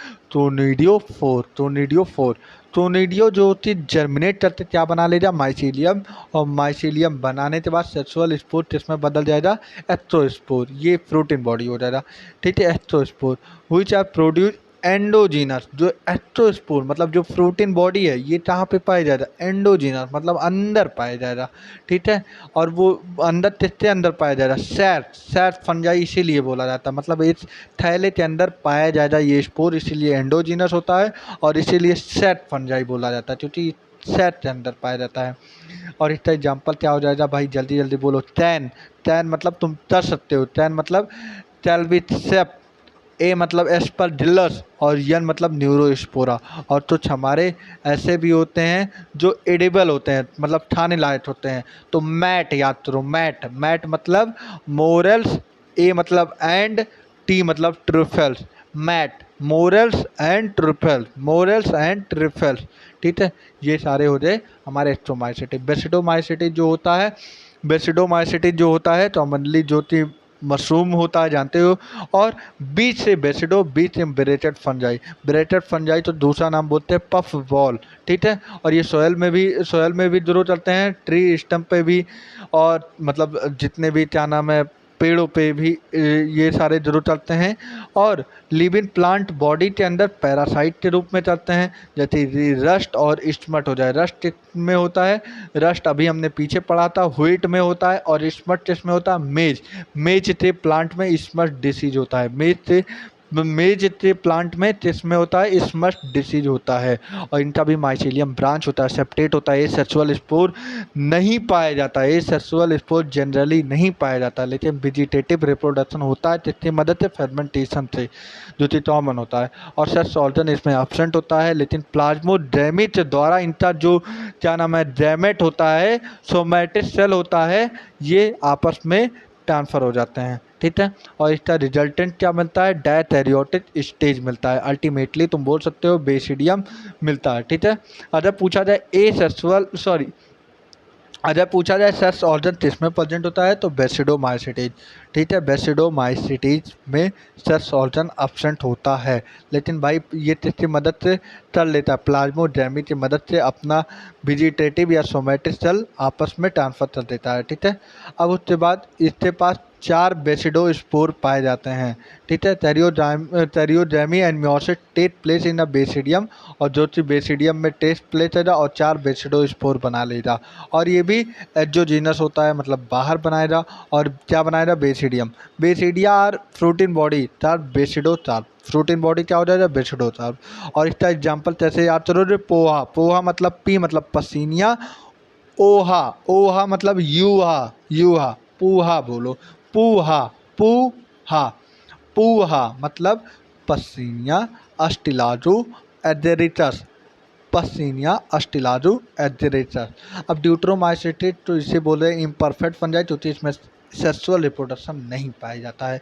टोनिडियो जो होती जर्मिनेट करते क्या बना लेगा, माइसिलियम। और माइसिलियम बनाने के बाद सेक्सुअल स्पोर किसमें बदल जाएगा, एस्ट्रोस्पोर। ये प्रोटीन बॉडी हो जाएगा। ठीक है। एस्ट्रोस्पोर व्हिच आर प्रोड्यूस एंडोजीनस। जो एस्ट्रोस्पोर मतलब जो प्रोटीन बॉडी है, ये कहाँ पे पाया जाएगा, एंडोजीनस मतलब अंदर पाया जाएगा। ठीक है। और वो अंदर किसके अंदर पाया जाएगा, सैट फंजाई इसीलिए बोला जाता है, मतलब इस थैले के अंदर पाया जाएगा ये स्पोर, इसीलिए एंडोजीनस होता है, और इसीलिए सैट फंजाई बोला जाता है क्योंकि सैट के अंदर पाया जाता है। और इसका एग्जाम्पल क्या हो जाएगा भाई, जल्दी जल्दी बोलो। टैन मतलब तुम कर सकते हो, टैन मतलब टेल्विसेप, ए मतलब एस्परजिलस, और यन मतलब न्यूरोस्पोरा। और कुछ हमारे ऐसे भी होते हैं जो एडिबल होते हैं, मतलब खाने लायक होते हैं। तो मैट याद करो, मैट मतलब मोरल्स, ए मतलब एंड, टी मतलब ट्रूफल्स। मैट मोरल्स एंड ट्रूफल्स। ठीक है। ये सारे हो गए हमारे एस्ट्रोमाइसिटी। बेसिडोमाइसिटी जो होता है तो कॉमनली जो कि मशरूम होता है, जानते हो। और बीच से ब्रेटेड फंजाई तो दूसरा नाम बोलते हैं पफ बॉल। ठीक है। और ये सोयल में भी जरूर चलते हैं, ट्री स्टम्प पे भी, और मतलब जितने भी क्या नाम है, पेड़ों पे भी ये सारे जरूर चलते हैं। और लिविंग प्लांट बॉडी के अंदर पैरासाइट के रूप में चलते हैं, जैसे रस्ट और स्टमट हो जाए। रस्ट में होता है, रस्ट अभी हमने पीछे पढ़ा था, व्हीट में होता है, और स्मट किसमें होता है, मेज। मेज के प्लांट में स्मट डिसीज होता है। मेज के प्लांट में किसमें होता है, स्मट डिसीज होता है। और इनका भी माइसीलियम ब्रांच होता है, सेप्टेट होता है। ये सेक्सुअल स्पोर नहीं पाया जाता है, ये सेक्सुअल स्पोर जनरली नहीं पाया जाता, लेकिन वेजिटेटिव रिप्रोडक्शन होता है जिसकी मदद से फर्मेंटेशन से, जो कि कॉमन होता है। और सेक्स ऑर्गन इसमें एब्सेंट होता है, लेकिन प्लाज्मोडेमिक द्वारा इनका जो क्या नाम है, डैमेट होता है, सोमैटिक सेल होता है, ये आपस में ट्रांसफ़र हो जाते हैं। ठीक है, और इसका रिजल्टेंट क्या मिलता है, डायथेरियोटिक स्टेज मिलता है। अल्टीमेटली तुम बोल सकते हो बेसिडियम मिलता है। ठीक है, अगर पूछा जाए अगर पूछा जाए सेक्स ऑर्गन किसमें प्रेजेंट होता है, तो बेसिडोमाइसिटीज। ठीक है, बेसिडोमाइसिटीज में सेक्स ऑर्गन एब्सेंट होता है, लेकिन भाई ये किसकी मदद से कर लेता है, प्लाज्मोडेमी की मदद से अपना वेजिटेटिव या सोमैटिक सेल आपस में ट्रांसफर कर देता है। ठीक है, अब उसके बाद इसके पास 4 बेसिडोस्पोर पाए जाते हैं। ठीक है, karyogamy and meiosis take place in a basidium, और जो चीज बेसिडियम में टेक प्लेस है और 4 बेसिडोस्पोर बना लेगा। और ये भी एक्सोजीनस होता है, मतलब बाहर बनाएगा। और क्या बनाएगा, बेसिडियम। बेसिडिया और फ्रूटिन बॉडी 4 बेसिडो 4 फ्रूटिन बॉडी क्या हो जाएगा, बेसिडो 4। और इसका एग्जाम्पल कैसे याद करो, पोहा। पोहा मतलब पी मतलब पसीनिया, ओहा ओहा मतलब यूहा यूहा, पूहा बोलो, पूहा पूहा, पूहा मतलब पसीनिया अस्टिलाजू एडेरिटस, पसीनिया अस्टिलाजू एडेरिटस। अब ड्यूट्रोमाइसिटिस तो इसे बोले इम्परफेक्ट फंजाई, क्योंकि इसमें सेक्सुअल रिप्रोडक्शन नहीं पाया जाता है।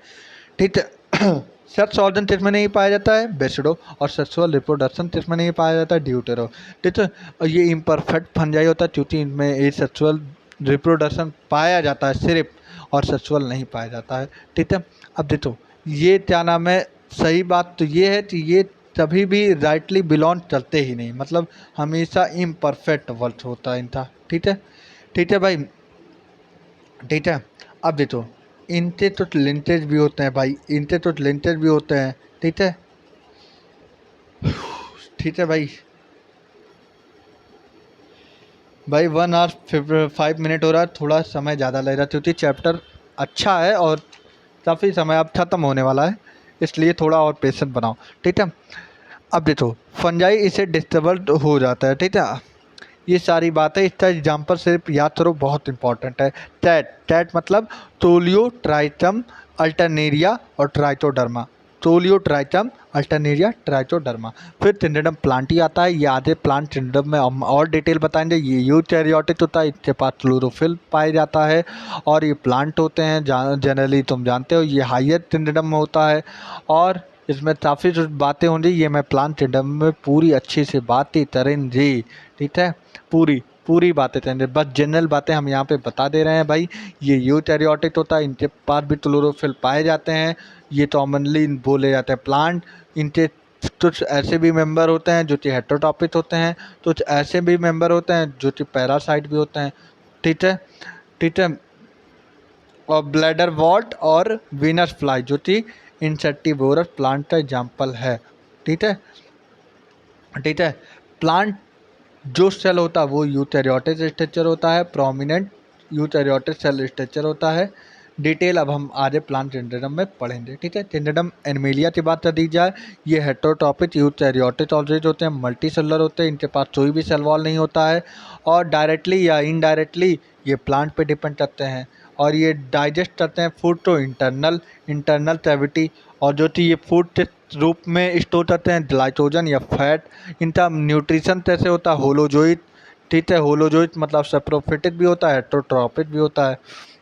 ठीक है, सेक्स ऑर्गन किसमें नहीं पाया जाता है, बेसिडो, और सेक्सुअल रिप्रोडक्शन किसमें नहीं पाया जाता है, ड्यूटेरो। ठीक है, और ये इम्परफेक्ट फंजाई होता है क्योंकि इनमें ये सेक्सुअल रिप्रोडक्शन पाया जाता है सिर्फ, और सेक्सुअल नहीं पाया जाता है। ठीक है, अब देखो ये क्या नाम है, सही बात तो ये है कि ये कभी भी राइटली बिलोंग करते ही नहीं, मतलब हमेशा इम्परफेक्ट वर्ड होता है इनका। ठीक है, ठीक है भाई, ठीक है। अब देखो इनके तो लिंटेज भी होते हैं भाई, इनके तो लिंटेज भी होते हैं। ठीक है, ठीक है भाई, भाई 1 hour 5 minute हो रहा है, थोड़ा समय ज़्यादा लग रहा है क्योंकि चैप्टर अच्छा है और काफ़ी समय अब ख़त्म होने वाला है, इसलिए थोड़ा और पेशेंस बनाओ। ठीक है, अब देखो फंजाई इसे डिस्टर्ब हो जाता है। ठीक है, ये सारी बातें, इसका एग्जाम्पल सिर्फ याद करो, बहुत इंपॉर्टेंट है। टैट, टैट मतलब टोलियो ट्राइटम अल्टरनेरिया और ट्राइटोडर्मा, टोलियो ट्राइटम अल्टरनेरिया ट्राइटोडर्मा। फिर टिंडेडम प्लांट ही आता है, ये आधे प्लांट टिंडेडम में हम और डिटेल बताएंगे। ये यूकैरियोटिक होता है, इसके पास क्लोरोफिल पाया जाता है, और ये प्लांट होते हैं जनरली तुम जानते हो, ये हायर टिंडेडम में होता है। और इसमें काफ़ी जो बातें होंगी ये मैं प्लांट टिंडेडम में पूरी अच्छी से बातें करेंगे। ठीक है, पूरी पूरी बातें करेंगे, बस जनरल बातें हम यहाँ पे बता दे रहे हैं भाई। ये यूकैरियोटिक होता है, इनके पास भी क्लोरोफिल पाए जाते हैं, ये कॉमनली बोले जाते हैं प्लांट। इनके कुछ ऐसे भी मेंबर होते हैं जो कि हेटेरोटॉपिक होते हैं, कुछ ऐसे भी मेंबर होते हैं जो कि पैरासाइट भी होते हैं। ठीक है, ठीक है, और ब्लैडर वॉट और वीनस फ्लाई जो कि इंसेक्टिवोरस प्लांट का एग्जाम्पल है। ठीक है, ठीक है, प्लांट जो सेल होता है वो यूकैरियोटिक स्ट्रक्चर होता है, प्रोमिनेंट यूकैरियोटिक सेल स्ट्रक्चर होता है। डिटेल अब हम आगे प्लांट टिंडेडम में पढ़ेंगे। ठीक है, टिंडेडम एनिमेलिया की बात कर दी जाए, ये हेटेरोटॉपिक यूकैरियोटिक ऑर्गेज होते हैं, मल्टी सेलुलर होते हैं, इनके पास कोई भी सेल वॉल नहीं होता है, और डायरेक्टली या इनडायरेक्टली ये प्लांट पे डिपेंड करते हैं। और ये डाइजेस्ट करते हैं फूड तो इंटरनल इंटरनल कैविटी, और जो कि ये फूड के रूप में स्टोर करते हैं ग्लाइकोजन या फैट। इनका न्यूट्रिशन कैसे होता है, होलोजोइट। ठीक है, होलोजोइट मतलब सेप्रोफिटिक भी होता है, हेटेरोट्रॉपिक भी होता है।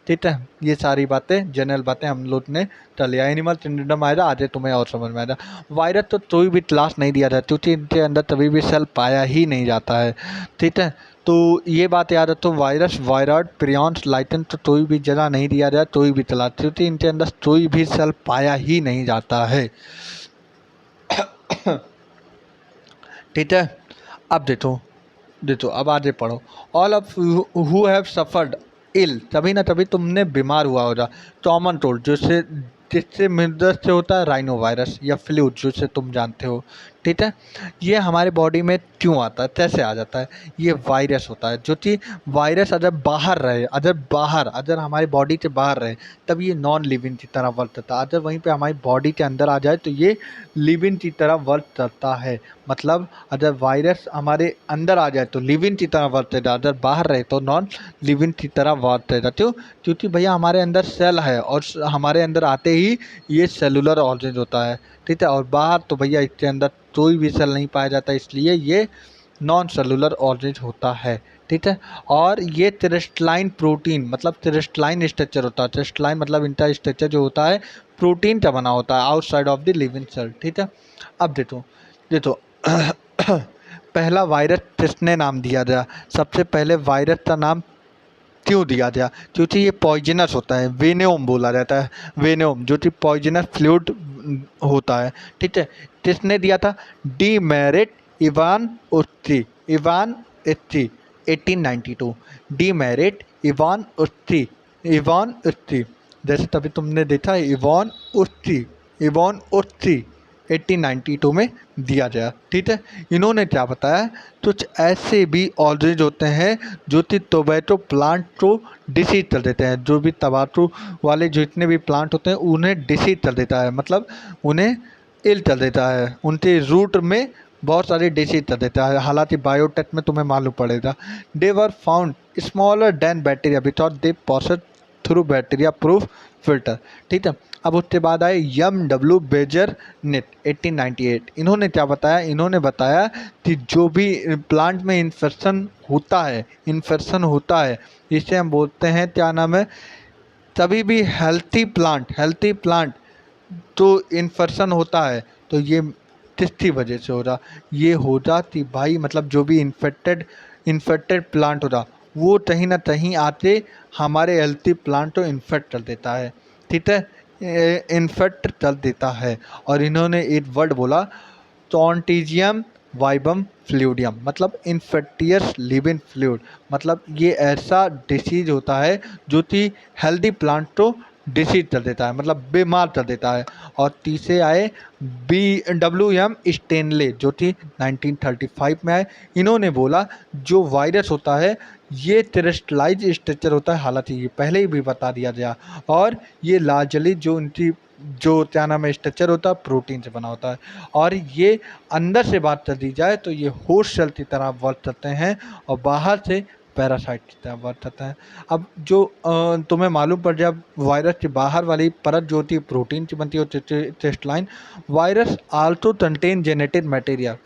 ठीक है, ये सारी बातें जनरल बातें हम लोग ने कर लिया। एनिमल किंगडम आएगा आगे तुम्हें और समझ में आएगा। वायरस तो कोई भी क्लास नहीं दिया जाता क्योंकि इनके अंदर कभी भी सेल पाया ही नहीं जाता है। ठीक है, तो ये बात याद रखो, वायरस वायरॉइड प्रियॉन्स लाइटन तो कोई भी जगह नहीं दिया जाए, कोई भी चला, क्योंकि इनके अंदर कोई भी सेल पाया ही नहीं जाता है। ठीक है, अब देखो देखो अब आगे पढ़ो। All of who have suffered ill, तभी ना तभी तुमने बीमार हुआ होगा। कॉमन कोल्ड जिससे जिससे मदद से होता है राइनो वायरस या फ्लू जिसे तुम जानते हो, ठीक है। ये हमारे बॉडी में क्यों आता है, कैसे आ जाता है, ये वायरस होता है। जो कि वायरस अगर बाहर रहे, अगर हमारी बॉडी से बाहर रहे तब ये नॉन लिविंग की तरह वर्क करता है। अगर वहीं पे हमारी बॉडी के अंदर आ जाए तो ये लिविंग की तरह वर्क करता है। मतलब अगर वायरस हमारे अंदर आ जाए तो लिविंग की तरह वर्क करेगा, अगर बाहर रहे तो नॉन लिविंग की तरह वर्क करेगा। क्यों? क्योंकि भैया हमारे अंदर सेल है और हमारे अंदर आते ही ये सेलुलर ऑर्गेन होता है, ठीक है। और बाहर तो भैया इसके अंदर कोई भी सेल नहीं पाया जाता, इसलिए ये नॉन सेलुलर ऑर्गेन होता है, ठीक है। और ये क्रिस्टलाइन प्रोटीन मतलब क्रिस्टलाइन स्ट्रक्चर होता है। क्रिस्टलाइन मतलब इनका स्ट्रक्चर जो होता है प्रोटीन का बना होता है outside of the living cell, ठीक है। अब देखो देखो पहला वायरस किसने नाम दिया गया? सबसे पहले वायरस का नाम क्यों दिया गया? क्योंकि ये पॉइजनस होता है, वेनोम बोला जाता है, वेनोम जो कि पॉइजनस फ्लूइड होता है, ठीक है। किसने दिया था? Dmitri Ivanowsky, Ivanowsky 1892, Dmitri Ivanowsky, जैसे तभी तुमने देखा है इवान उस्ती 1892 में दिया गया, ठीक है। इन्होंने क्या बताया? कुछ ऐसे भी ऑर्गेन्स होते हैं जो कि टोबैको प्लांट को डिसीज कर देते हैं। जो भी तंबाकू वाले जितने भी प्लांट होते हैं उन्हें डिसीज कर देता है, मतलब उन्हें इल कर देता है, उनके रूट में बहुत सारे डिसीज कर देता है। हालांकि बायोटेक में तुम्हें मालूम पड़ेगा। They were found smaller than bacteria because they pass through bacteria proof filter, ठीक है। अब उसके बाद आए W बेजर नेट 1898। इन्होंने क्या बताया? इन्होंने बताया कि जो भी प्लांट में इन्फेक्शन होता है इसे हम बोलते हैं, क्या नाम है, तभी भी हेल्थी प्लांट तो इन्फेक्शन होता है तो ये किसकी वजह से हो रहा? ये हो रहा कि भाई मतलब जो भी इन्फेक्टेड प्लांट हो रहा वो कहीं ना कहीं आते हमारे हेल्थी प्लांट को इन्फेक्ट कर देता है, ठीक है, इन्फेक्ट कर देता है। और इन्होंने एक वर्ड बोला टॉन्टिजियम वाइबम फ्लूइडियम, मतलब इन्फेक्टियस लिविंग फ्लूइड, मतलब ये ऐसा डिसीज होता है जो कि हेल्दी प्लांट को डिसीज कर देता है, मतलब बीमार कर देता है। और तीसरे आए WM स्टेनले जो कि 1935 में आए। इन्होंने बोला जो वायरस होता है ये क्रिस्टलाइज स्ट्रक्चर होता है, हालांकि ये पहले ही भी बता दिया गया। और ये लार्जली जो उनकी जो क्या नाम है स्ट्रक्चर होता है प्रोटीन से बना होता है। और ये अंदर से बात कर दी जाए तो ये होस्ट सेल की तरह वर्क करते हैं और बाहर से पैरासाइट की तरह वर्क करते हैं। अब जो तुम्हें मालूम पड़ जाए वायरस की बाहर वाली परत जो होती है प्रोटीन की बनती है टेस्टलाइन। Virus also contain genetic material,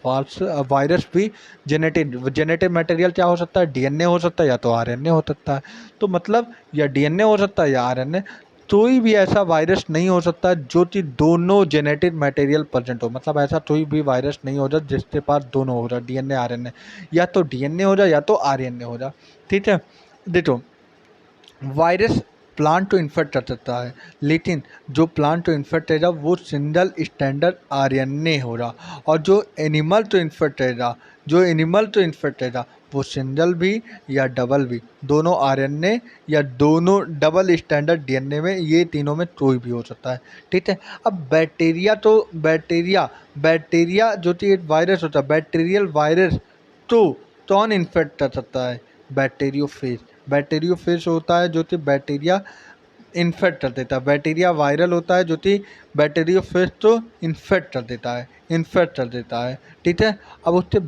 virus भी जेनेटिक मटेरियल क्या हो सकता है? DNA हो सकता है या तो RNA हो सकता है। तो मतलब या DNA हो सकता है या RNA, कोई भी ऐसा वायरस नहीं हो सकता जो कि दोनों जेनेटिक मटेरियल प्रेजेंट हो। मतलब ऐसा कोई भी वायरस नहीं हो जाए जिसके पास दोनों हो जाए, DNA RNA, या तो DNA हो जाए या तो RNA हो जाए, ठीक है। देखो वायरस प्लांट तो इन्फेक्ट कर सकता है, लेकिन जो प्लांट तो इन्फेक्ट रहेगा वो सिंगल स्टैंडर्ड RNA हो रहा। और जो एनिमल तो इन्फेक्ट रहेगा वो सिंगल भी या डबल भी, दोनों RNA या दोनों डबल स्टैंडर्ड DNA में, ये तीनों में कोई भी हो सकता है, ठीक है। अब बैक्टीरिया जो कि एक वायरस होता है, बैक्टीरियल वायरस तो कौन इन्फेक्ट कर सकता है? बैक्टीरियोफेज होता है जो कि बैक्टीरिया इन्फेक्ट कर देता है। बैक्टीरिया वायरल होता है जो कि बैक्टीरियोफेज तो इन्फेक्ट कर देता है, ठीक है। अब उससे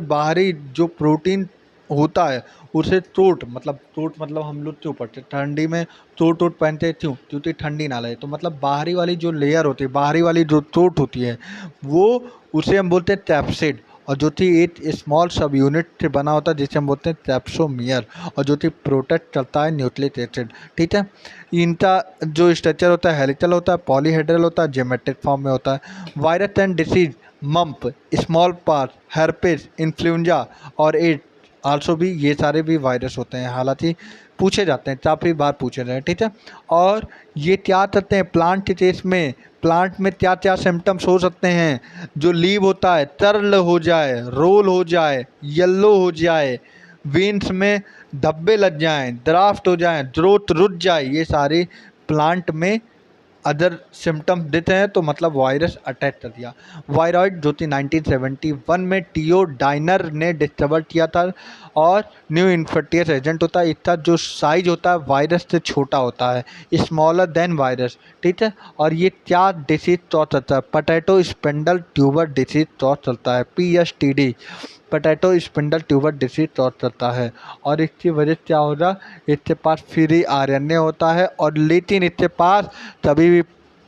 बाहरी जो प्रोटीन होता है उसे टोट मतलब हम लोग क्यों पढ़ते ठंडी में टोट पहनते हैं? क्यों? क्योंकि ठंडी ना लगे। तो मतलब बाहरी वाली जो लेयर होती है, बाहरी वाली जो टोट होती है वो उसे हम बोलते हैं कैप्सिड। और जो कि एक स्मॉल सब यूनिट से बना होता है जिसे हम बोलते हैं कैप्सोमियर, और जो कि प्रोटेक्ट करता है न्यूक्लिक एसिड, ठीक है। इनका जो स्ट्रक्चर होता है हेलिकल होता है, पॉलीहेड्रल होता है, ज्योमेट्रिक फॉर्म में होता है। Virus and disease mump, smallpox, herpes, influenza और एड्स आल्सो भी, ये सारे भी वायरस होते हैं। हालांकि पूछे जाते हैं, काफ़ी बार पूछे गए हैं, ठीक है। और ये क्या करते हैं प्लांट के केस में? प्लांट में क्या क्या सिम्टम्स हो सकते हैं? जो लीव होता है तरल हो जाए, रोल हो जाए, येल्लो हो जाए, वेन्स में धब्बे लग जाएं, ड्राफ्ट हो जाएं, ग्रोथ रुक जाए, ये सारे प्लांट में अदर सिम्टम्स देते हैं, तो मतलब वायरस अटैक कर दिया। वायरॉइड जो थी 1971 में टीओ डाइनर ने डिस्कवर किया था, और न्यू इन्फेक्टियस एजेंट होता है। इसका जो साइज होता है वायरस से छोटा होता है, स्मॉलर देन वायरस, ठीक है। और ये क्या डिसीज कॉज करता है? Potato spindle tuber disease cause करता है, PSTD, potato spindle tuber disease cause करता है। और इसकी वजह से क्या होगा? इसके पास फ्री RNA होता है, और लेकिन इसके पास कभी भी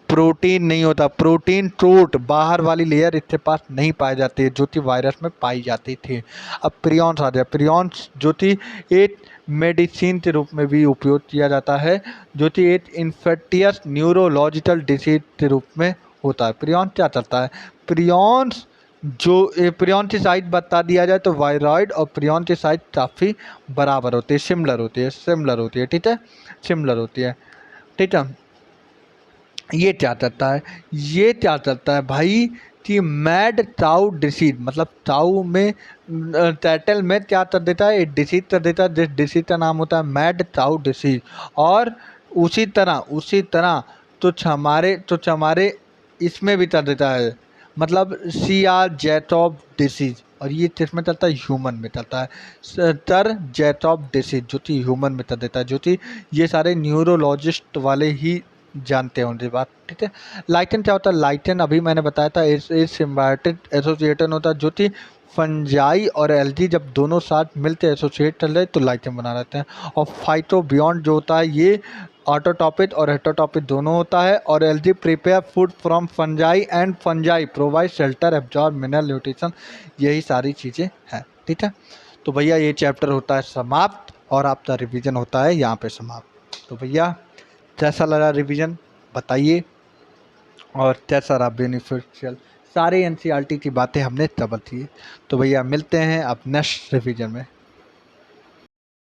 प्रोटीन नहीं होता। प्रोटीन ट्रूट बाहर वाली लेयर इसके पास नहीं पाई जाती है, जो कि वायरस में पाई जाती थी। अब प्रियॉन्स आ जाए। प्रियॉन्स जो कि एक मेडिसिन के रूप में भी उपयोग किया जाता है, जो कि एक इन्फेक्टियस न्यूरोलॉजिकल डिसीज के रूप में होता है। प्रियॉन्स क्या करता है? प्रियॉन्स जो प्रियॉन की साइज बता दिया जाए तो वायरॉइड और प्रियॉन की साइज काफ़ी बराबर होती है, सिमिलर होती है, सिमिलर होती है, ठीक है, सिमिलर होती है, ठीक है। ये क्या करता है? ये क्या करता है भाई कि मैड काउ डिसीज, मतलब काउ में टाइटल में क्या कर देता है? एक डिसीज कर देता है, जिस डिसीज का नाम होता है मैड काउ डिसीज। और उसी तरह तो हमारे इसमें भी कर देता है, मतलब CR जैटॉब डिसीज, और ये किसमें चलता है? ह्यूमन में चलता है। सर जैटॉब डिसीज जो कि ह्यूमन में कर देता है, जो कि ये सारे न्यूरोलॉजिस्ट वाले ही जानते हैं उनकी बात, ठीक है। लाइकेन क्या होता है? लाइकेन अभी मैंने बताया था, इस सिम्बायोटिक एसोसिएशन होता है, जो कि फंजाई और एल्गी जब दोनों साथ मिलते एसोसिएट कर रहे तो लाइकेन बना रहते हैं। और फाइटोबियॉन्ड जो होता है ये ऑटोटॉपिक और हेटोटॉपिक दोनों होता है। और algae prepare food from fungi and fungi provide shelter, absorb mineral nutrition, यही सारी चीज़ें हैं, ठीक है। तो भैया ये चैप्टर होता है समाप्त, और आपका रिवीजन होता है यहाँ पे समाप्त। तो भैया कैसा लगा रिवीजन बताइए, और कैसा रहा बेनिफिशियल? सारे NCERT की बातें हमने कवर की। तो भैया मिलते हैं अब नेक्स्ट रिवीजन में।